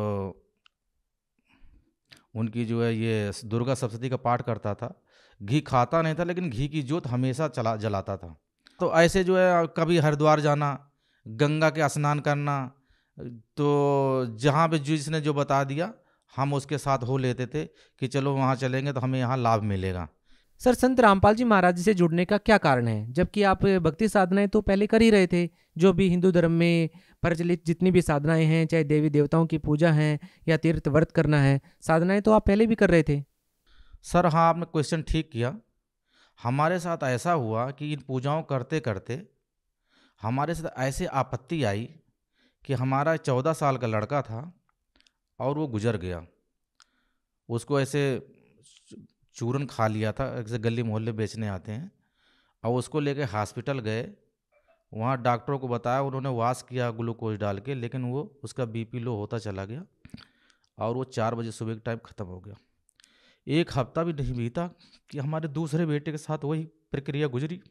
उनकी जो है ये दुर्गा सप्तशती का पाठ करता था। घी खाता नहीं था, लेकिन घी की ज्योत हमेशा जलाता था। तो ऐसे जो है कभी हरिद्वार जाना, गंगा के स्नान करना, तो जहाँ पे जिसने जो बता दिया हम उसके साथ हो लेते थे कि चलो वहाँ चलेंगे तो हमें यहाँ लाभ मिलेगा। सर, संत रामपाल जी महाराज जी से जुड़ने का क्या कारण है, जबकि आप भक्ति साधनाएं तो पहले कर ही रहे थे? जो भी हिंदू धर्म में प्रचलित जितनी भी साधनाएं हैं, चाहे देवी देवताओं की पूजा है या तीर्थ व्रत करना है, साधनाएं तो आप पहले भी कर रहे थे। सर हाँ, आपने क्वेश्चन ठीक किया। हमारे साथ ऐसा हुआ कि इन पूजाओं करते करते हमारे साथ ऐसे आपत्ति आई कि हमारा 14 साल का लड़का था और वो गुजर गया। उसको ऐसे चूरन खा लिया था, ऐसे गली मोहल्ले बेचने आते हैं, और उसको लेके हॉस्पिटल गए। वहाँ डॉक्टरों को बताया, उन्होंने वाश किया ग्लूकोज डाल के, लेकिन वो उसका बीपी लो होता चला गया और वो 4 बजे सुबह के टाइम ख़त्म हो गया। 1 हफ्ता भी नहीं बीता कि हमारे दूसरे बेटे के साथ वही प्रक्रिया गुजरी।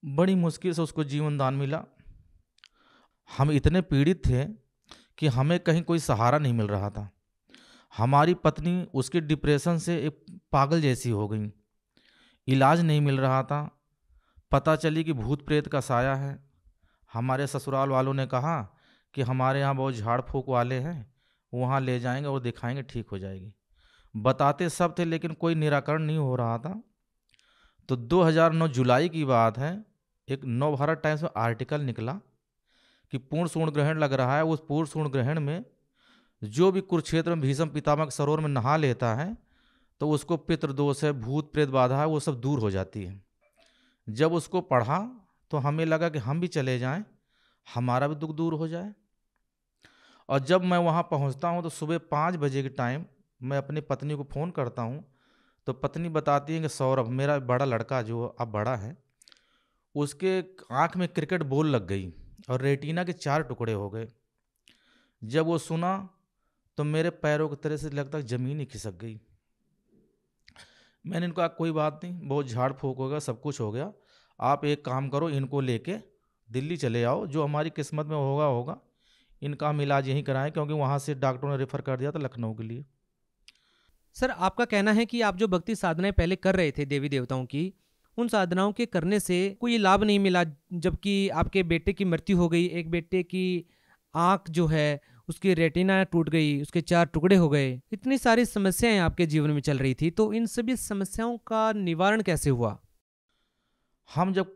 बड़ी मुश्किल से उसको जीवन दान मिला। हम इतने पीड़ित थे कि हमें कहीं कोई सहारा नहीं मिल रहा था। हमारी पत्नी उसके डिप्रेशन से एक पागल जैसी हो गई, इलाज नहीं मिल रहा था। पता चली कि भूत प्रेत का साया है। हमारे ससुराल वालों ने कहा कि हमारे यहाँ बहुत झाड़ फूक वाले हैं, वहाँ ले जाएंगे और दिखाएंगे, ठीक हो जाएगी। बताते सब थे लेकिन कोई निराकरण नहीं हो रहा था। तो 2009 जुलाई की बात है, एक नवभारत टाइम्स में आर्टिकल निकला कि पूर्ण सूर्ण ग्रहण लग रहा है। उस पूर्ण सूर्ण ग्रहण में जो भी कुरुक्षेत्र में भीष्म पितामह के सरोवर में नहा लेता है तो उसको पितृदोष है, भूत प्रेत बाधा है, वो सब दूर हो जाती है। जब उसको पढ़ा तो हमें लगा कि हम भी चले जाएं, हमारा भी दुख दूर हो जाए। और जब मैं वहाँ पहुँचता हूँ तो सुबह 5 बजे के टाइम मैं अपनी पत्नी को फ़ोन करता हूँ, तो पत्नी बताती है कि सौरभ, मेरा बड़ा लड़का जो अब बड़ा है, उसके आँख में क्रिकेट बॉल लग गई और रेटिना के 4 टुकड़े हो गए। जब वो सुना तो मेरे पैरों की तरह से लगता ज़मीन ही खिसक गई। मैंने इनको कहा कोई बात नहीं, बहुत झाड़ फूक हो गया, सब कुछ हो गया, आप एक काम करो, इनको लेके दिल्ली चले आओ, जो हमारी किस्मत में होगा होगा, इनका हम इलाज यहीं कराएं, क्योंकि वहाँ से डॉक्टरों ने रेफ़र कर दिया था लखनऊ के लिए। सर, आपका कहना है कि आप जो भक्ति साधनाएं पहले कर रहे थे देवी देवताओं की, उन साधनाओं के करने से कोई लाभ नहीं मिला, जबकि आपके बेटे की मृत्यु हो गई, एक बेटे की आँख जो है उसकी रेटिना टूट गई, उसके 4 टुकड़े हो गए, इतनी सारी समस्याएं आपके जीवन में चल रही थी, तो इन सभी समस्याओं का निवारण कैसे हुआ? हम जब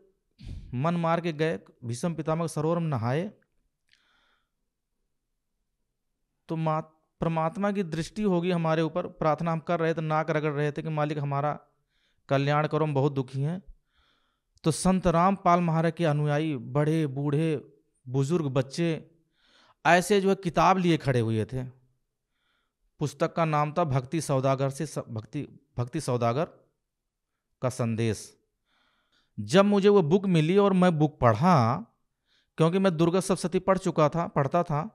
मन मार के गए, भीष्म पितामह सरोवर में नहाए, तो परमात्मा की दृष्टि होगी हमारे ऊपर। प्रार्थना हम कर रहे थे, नाक रगड़ रहे थे कि मालिक हमारा कल्याण करो, हम बहुत दुखी हैं। तो संत रामपाल महाराज के अनुयायी, बड़े बूढ़े बुजुर्ग बच्चे, ऐसे जो है किताब लिए खड़े हुए थे। पुस्तक का नाम था भक्ति सौदागर का संदेश। जब मुझे वो बुक मिली और मैं बुक पढ़ा, क्योंकि मैं दुर्गा सप्तशती पढ़ता था,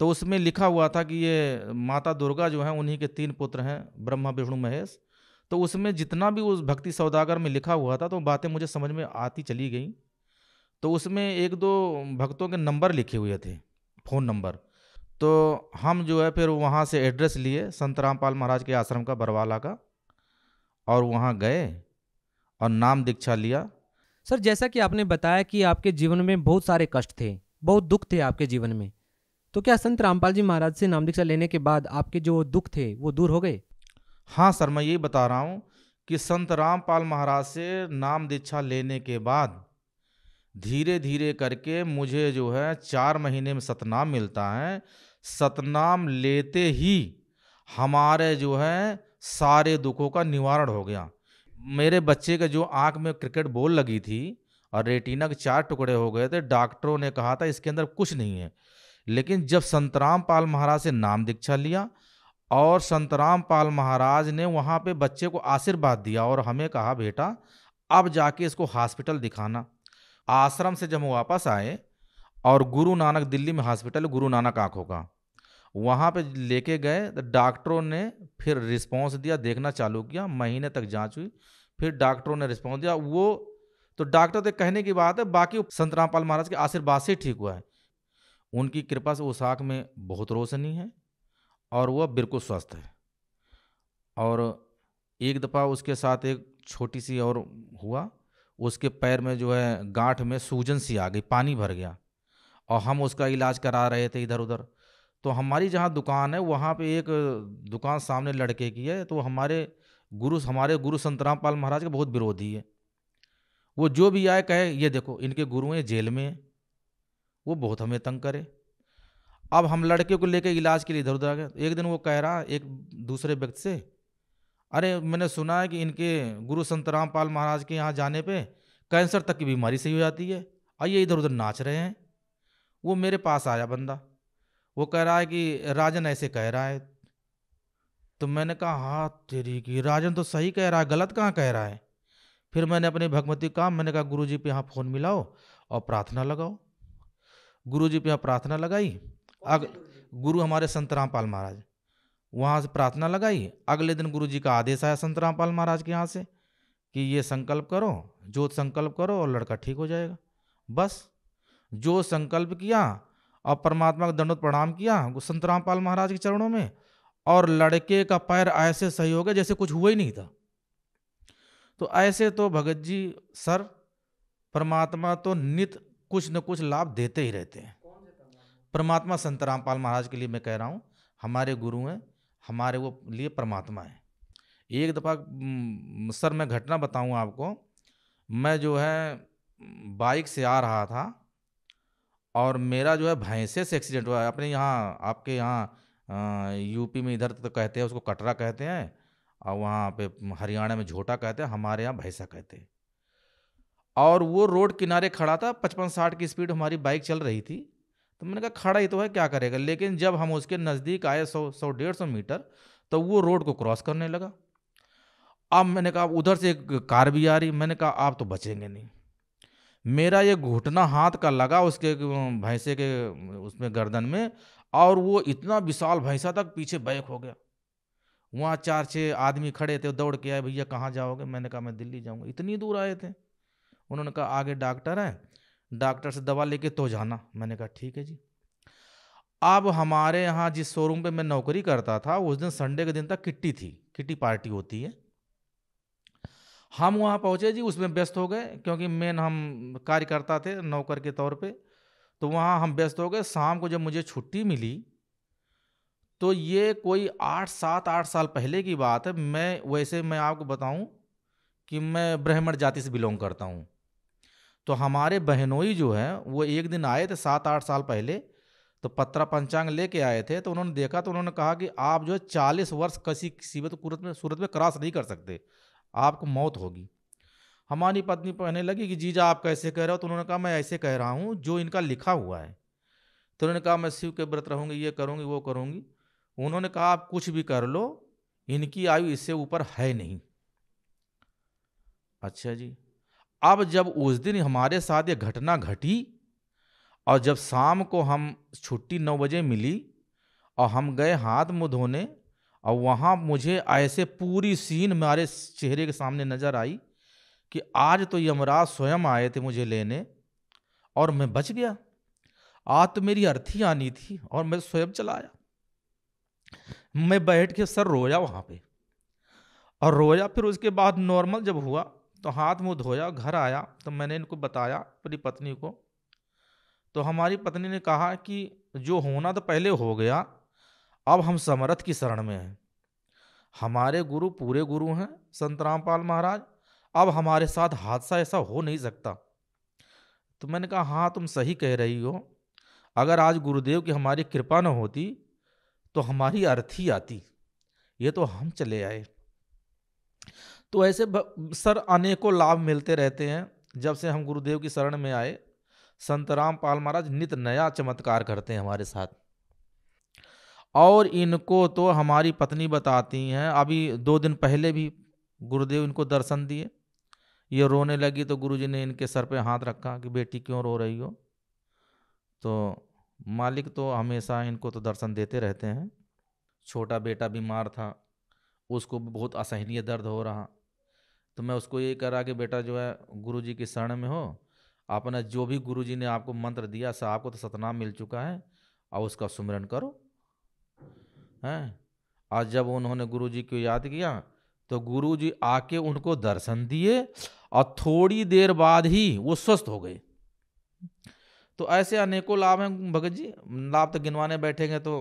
तो उसमें लिखा हुआ था कि ये माता दुर्गा जो है उन्हीं के 3 पुत्र हैं, ब्रह्मा विष्णु महेश। तो उसमें जितना भी उस भक्ति सौदागर में लिखा हुआ था तो बातें मुझे समझ में आती चली गई। तो उसमें 1-2 भक्तों के नंबर लिखे हुए थे, फ़ोन नंबर। तो हम जो है फिर वहाँ से एड्रेस लिए संत रामपाल महाराज के आश्रम का, बरवाला का, और वहाँ गए और नाम दीक्षा लिया। सर, जैसा कि आपने बताया कि आपके जीवन में बहुत सारे कष्ट थे, बहुत दुख थे आपके जीवन में, तो क्या संत रामपाल जी महाराज से नाम दीक्षा लेने के बाद आपके जो दुख थे वो दूर हो गए? हाँ सर, मैं यही बता रहा हूँ कि संत रामपाल महाराज से नाम दीक्षा लेने के बाद धीरे धीरे करके मुझे जो है 4 महीने में सतनाम मिलता है। सतनाम लेते ही हमारे जो है सारे दुखों का निवारण हो गया। मेरे बच्चे के जो आँख में क्रिकेट बॉल लगी थी और रेटिना के 4 टुकड़े हो गए थे, डॉक्टरों ने कहा था इसके अंदर कुछ नहीं है। लेकिन जब संत रामपाल महाराज से नाम दीक्षा लिया और संत रामपाल महाराज ने वहाँ पे बच्चे को आशीर्वाद दिया और हमें कहा बेटा अब जाके इसको हॉस्पिटल दिखाना। आश्रम से जब हम वापस आए और गुरु नानक, दिल्ली में हॉस्पिटल गुरु नानक आँखों का, वहाँ पे लेके गए तो डॉक्टरों ने फिर रिस्पॉन्स दिया, देखना चालू किया, महीने तक जांच हुई, फिर डॉक्टरों ने रिस्पॉन्स दिया। वो तो डॉक्टर के कहने की बात है, बाकी संत रामपाल महाराज के आशीर्वाद से ठीक हुआ है। उनकी कृपा से उस आँख में बहुत रोशनी है और वह बिल्कुल स्वस्थ है। और एक दफ़ा उसके साथ एक छोटी सी और हुआ, उसके पैर में जो है गांठ में सूजन सी आ गई, पानी भर गया, और हम उसका इलाज करा रहे थे इधर उधर। तो हमारी जहाँ दुकान है वहाँ पे एक दुकान सामने लड़के की है, तो हमारे हमारे गुरु संत रामपाल महाराज के बहुत विरोधी है। वो जो भी आए कहे ये देखो इनके गुरु हैं जेल में है, वो बहुत हमें तंग करे। अब हम लड़के को लेकर इलाज के लिए इधर उधर आ गए। एक दिन वो कह रहा एक दूसरे व्यक्ति से, अरे मैंने सुना है कि इनके गुरु संत रामपाल महाराज के यहाँ जाने पे कैंसर तक की बीमारी सही हो जाती है, आइए इधर उधर नाच रहे हैं। वो मेरे पास आया बंदा, वो कह रहा है कि राजन ऐसे कह रहा है। तो मैंने कहा हाँ तेरी की, राजन तो सही कह रहा है, गलत कहाँ कह रहा है। फिर मैंने अपनी भगवती का मैंने कहा गुरुजी पे यहाँ फ़ोन मिलाओ और प्रार्थना लगाओ। गुरुजी पे यहाँ प्रार्थना लगाई। गुरु हमारे संत रामपाल महाराज, वहाँ से प्रार्थना लगाई। अगले दिन गुरुजी का आदेश आया संत रामपाल महाराज के यहाँ से कि ये संकल्प करो, जोत संकल्प करो और लड़का ठीक हो जाएगा। बस जो संकल्प किया और परमात्मा का दंडवत प्रणाम किया संत रामपाल महाराज के चरणों में, और लड़के का पैर ऐसे सही हो गया जैसे कुछ हुआ ही नहीं था। तो ऐसे तो भगत जी सर परमात्मा तो नित कुछ न कुछ लाभ देते ही रहते हैं। परमात्मा संत रामपाल महाराज के लिए मैं कह रहा हूँ, हमारे गुरु हैं, हमारे वो लिए परमात्मा है। एक दफ़ा सर मैं घटना बताऊँ आपको, मैं जो है बाइक से आ रहा था और मेरा जो है भैंसे से एक्सीडेंट हुआ है। अपने यहाँ आपके यहाँ यूपी में इधर तो कहते हैं उसको कटरा कहते हैं, और वहाँ पे हरियाणा में झोटा कहते हैं, हमारे यहाँ भैंसा कहते हैं। और वो रोड किनारे खड़ा था, 55-60 की स्पीड हमारी बाइक चल रही थी। तो मैंने कहा खड़ा ही तो है क्या करेगा, लेकिन जब हम उसके नज़दीक आए 100-150 मीटर तो वो रोड को क्रॉस करने लगा। अब मैंने कहा उधर से एक कार भी आ रही, मैंने कहा आप तो बचेंगे नहीं। मेरा ये घुटना हाथ का लगा उसके भैंसे के उसमें गर्दन में, और वो इतना विशाल भैंसा तक पीछे बैक हो गया। वहाँ 4-6 आदमी खड़े थे, दौड़ के आए, भैया कहाँ जाओगे। मैंने कहा मैं दिल्ली जाऊँगा। इतनी दूर आए थे। उन्होंने कहा आगे डॉक्टर है, डॉक्टर से दवा लेके तो जाना। मैंने कहा ठीक है जी। अब हमारे यहाँ जिस शोरूम पे मैं नौकरी करता था, उस दिन संडे के दिन तक किट्टी थी, किट्टी पार्टी होती है। हम वहाँ पहुँचे जी, उसमें व्यस्त हो गए क्योंकि मेन हम कार्यकर्ता थे नौकर के तौर पे। तो वहाँ हम व्यस्त हो गए। शाम को जब मुझे छुट्टी मिली तो ये कोई 8 साल पहले की बात है। मैं आपको बताऊं कि मैं ब्राह्मण जाति से बिलोंग करता हूं। तो हमारे बहनोई जो है वो एक दिन आए थे 7-8 साल पहले, तो पत्रा पंचांग लेके आए थे। तो उन्होंने देखा तो उन्होंने कहा कि आप जो है 40 वर्ष किसी सूरत में क्रॉस नहीं कर सकते, आपको मौत होगी। हमारी पत्नी कहने लगी कि जीजा आप कैसे कह रहे हो। तो उन्होंने कहा मैं ऐसे कह रहा हूँ जो इनका लिखा हुआ है। तो उन्होंने कहा मैं शिव के व्रत रहूँगी, ये करूँगी वो करूँगी। उन्होंने कहा आप कुछ भी कर लो, इनकी आयु इससे ऊपर है नहीं। अच्छा जी। अब जब उस दिन हमारे साथ ये घटना घटी और जब शाम को हम छुट्टी 9 बजे मिली और हम गए हाथ मुंह धोने, और वहाँ मुझे ऐसे पूरी सीन हमारे चेहरे के सामने नजर आई कि आज तो यमराज स्वयं आए थे मुझे लेने और मैं बच गया। आज तो मेरी अर्थी आनी थी और मैं स्वयं चला आया। मैं बैठ के सर रोया वहाँ पे और रोया। फिर उसके बाद नॉर्मल जब हुआ तो हाथ मुंह धोया, घर आया तो मैंने इनको बताया अपनी पत्नी को। तो हमारी पत्नी ने कहा कि जो होना तो पहले हो गया, अब हम समर्थ की शरण में हैं। हमारे गुरु पूरे गुरु हैं संत रामपाल महाराज, अब हमारे साथ हादसा ऐसा हो नहीं सकता। तो मैंने कहा हाँ तुम सही कह रही हो, अगर आज गुरुदेव की हमारी कृपा न होती तो हमारी अर्थी आती, ये तो हम चले आए। तो ऐसे सर अनेकों लाभ मिलते रहते हैं जब से हम गुरुदेव की शरण में आए। संत रामपाल महाराज नित नया चमत्कार करते हैं हमारे साथ, और इनको तो हमारी पत्नी बताती हैं। अभी 2 दिन पहले भी गुरुदेव इनको दर्शन दिए, ये रोने लगी तो गुरुजी ने इनके सर पे हाथ रखा कि बेटी क्यों रो रही हो। तो मालिक तो हमेशा इनको तो दर्शन देते रहते हैं। छोटा बेटा बीमार था, उसको भी बहुत असहनीय दर्द हो रहा, तो मैं उसको यही करा कि बेटा जो है गुरुजी की शरण में हो, आपने जो भी गुरुजी ने आपको मंत्र दिया आपको तो सतनाम मिल चुका है, और उसका सुमिरन करो हैं। आज जब उन्होंने गुरुजी को याद किया तो गुरुजी आके उनको दर्शन दिए और थोड़ी देर बाद ही वो स्वस्थ हो गए। तो ऐसे अनेकों लाभ हैं भगत जी, लाभ तो गिनवाने बैठेंगे तो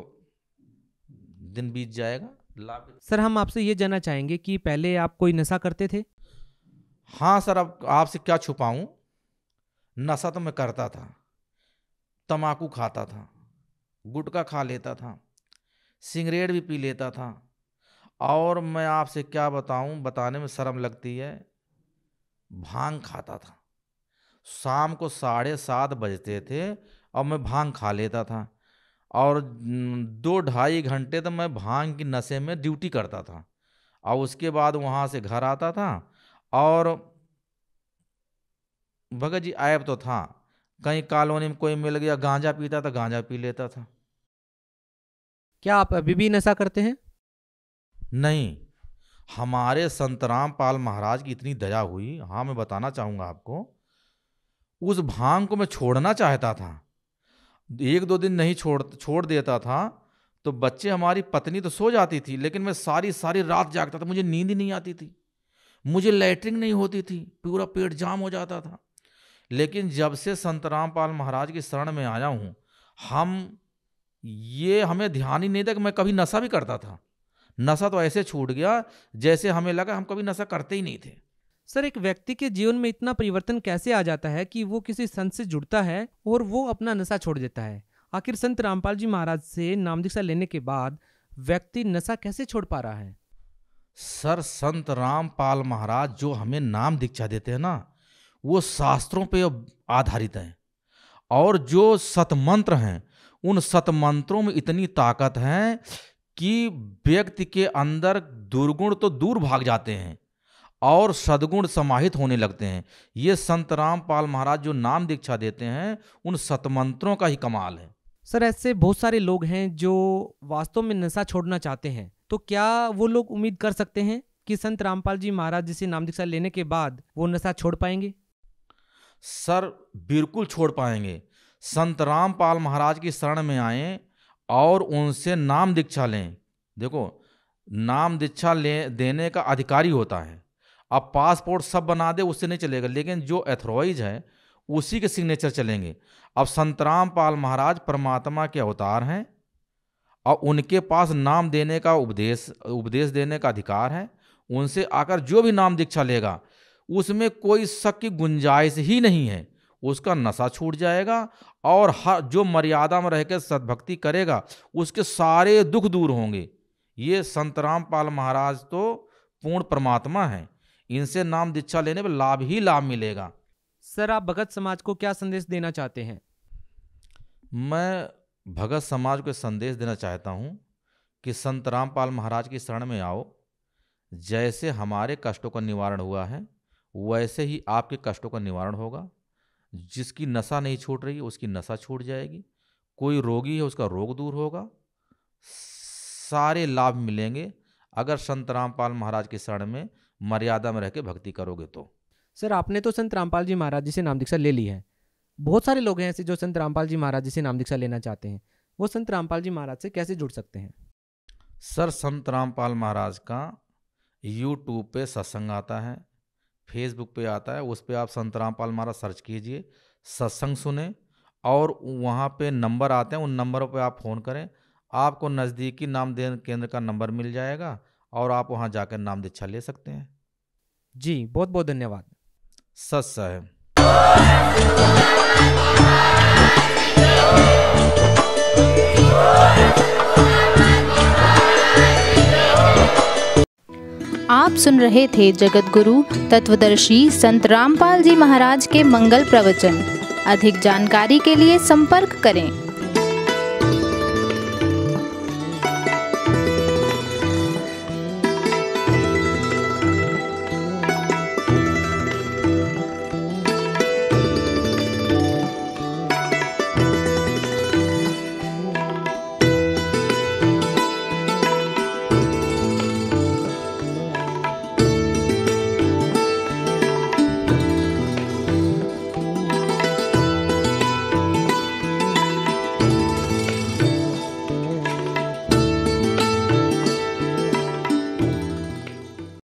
दिन बीत जाएगा। लाभ। सर हम आपसे ये जानना चाहेंगे कि पहले आप कोई नशा करते थे? हाँ सर, अब आपसे क्या छुपाऊं, नशा तो मैं करता था। तम्बाकू खाता था, गुटखा खा लेता था, सिगरेट भी पी लेता था, और मैं आपसे क्या बताऊं, बताने में शर्म लगती है, भांग खाता था। शाम को 7:30 बजते थे और मैं भांग खा लेता था, और 2-2.5 घंटे तो मैं भांग की नशे में ड्यूटी करता था, और उसके बाद वहाँ से घर आता था। और भगत जी ऐप तो था, कहीं कॉलोनी में कोई मिल गया गांजा पीता था, गांजा पी लेता था। क्या आप अभी भी नशा करते हैं? नहीं, हमारे संत रामपाल महाराज की इतनी दया हुई, हाँ मैं बताना चाहूँगा आपको, उस भांग को मैं छोड़ना चाहता था, 1-2 दिन नहीं छोड़ देता था तो बच्चे, हमारी पत्नी तो सो जाती थी, लेकिन मैं सारी सारी रात जागता था, मुझे नींद ही नहीं आती थी, मुझे लैट्रिन नहीं होती थी, पूरा पेट जाम हो जाता था। लेकिन जब से संत रामपाल महाराज की शरण में आया हूँ, हमें ध्यान ही नहीं था कि मैं कभी नशा भी करता था। नशा तो ऐसे छूट गया जैसे हमें लगा हम कभी नशा करते ही नहीं थे। सर एक व्यक्ति के जीवन में इतना परिवर्तन कैसे आ जाता है कि वो किसी संत से जुड़ता है और वो अपना नशा छोड़ देता है? आखिर संत रामपाल जी महाराज से नाम दीक्षा लेने के बाद व्यक्ति नशा कैसे छोड़ पा रहा है? सर संत रामपाल महाराज जो हमें नाम दीक्षा देते हैं ना, वो शास्त्रों पे आधारित हैं, और जो सतमंत्र हैं उन सतमंत्रों में इतनी ताकत है कि व्यक्ति के अंदर दुर्गुण तो दूर भाग जाते हैं और सद्गुण समाहित होने लगते हैं। ये संत रामपाल महाराज जो नाम दीक्षा देते हैं उन सतमंत्रों का ही कमाल है। सर ऐसे बहुत सारे लोग हैं जो वास्तव में नशा छोड़ना चाहते हैं, तो क्या वो लोग उम्मीद कर सकते हैं कि संत रामपाल जी महाराज जी से नाम दीक्षा लेने के बाद वो नशा छोड़ पाएंगे? सर बिल्कुल छोड़ पाएंगे। संत रामपाल महाराज की शरण में आएं और उनसे नाम दीक्षा लें। देखो, नाम दीक्षा देने का अधिकारी होता है। अब पासपोर्ट सब बना दे उससे नहीं चलेगा, लेकिन जो एथोराइज है उसी के सिग्नेचर चलेंगे। अब संत रामपाल महाराज परमात्मा के अवतार हैं और उनके पास नाम देने का उपदेश देने का अधिकार है। उनसे आकर जो भी नाम दीक्षा लेगा उसमें कोई शक की गुंजाइश ही नहीं है, उसका नशा छूट जाएगा और हर जो मर्यादा में रहकर सद्भक्ति करेगा उसके सारे दुख दूर होंगे। ये संत रामपाल महाराज तो पूर्ण परमात्मा हैं, इनसे नाम दीक्षा लेने पर लाभ ही लाभ मिलेगा। सर आप भगत समाज को क्या संदेश देना चाहते हैं? मैं भगत समाज को संदेश देना चाहता हूँ कि संत रामपाल महाराज की शरण में आओ। जैसे हमारे कष्टों का निवारण हुआ है वैसे ही आपके कष्टों का निवारण होगा। जिसकी नशा नहीं छूट रही है उसकी नशा छूट जाएगी, कोई रोगी है उसका रोग दूर होगा, सारे लाभ मिलेंगे अगर संत रामपाल महाराज की शरण में मर्यादा में रह के भक्ति करोगे तो। सर आपने तो संत रामपाल जी महाराज जी से नाम दीक्षा ले ली है, बहुत सारे लोग हैं ऐसे जो संत रामपाल जी महाराज जी से नाम दीक्षा लेना चाहते हैं, वो संत रामपाल जी महाराज से कैसे जुड़ सकते हैं? सर संत रामपाल महाराज का यूट्यूब पे सत्संग आता है, फेसबुक पे आता है, उस पे आप संत रामपाल महाराज सर्च कीजिए, सत्संग सुने, और वहाँ पे नंबर आते हैं, उन नंबरों पे आप फ़ोन करें, आपको नज़दीकी नाम देन केंद्र का नंबर मिल जाएगा और आप वहाँ जाकर नाम दीक्षा ले सकते हैं। जी बहुत बहुत धन्यवाद। सत साहेब। आप सुन रहे थे जगत गुरु तत्वदर्शी संत रामपाल जी महाराज के मंगल प्रवचन। अधिक जानकारी के लिए संपर्क करें।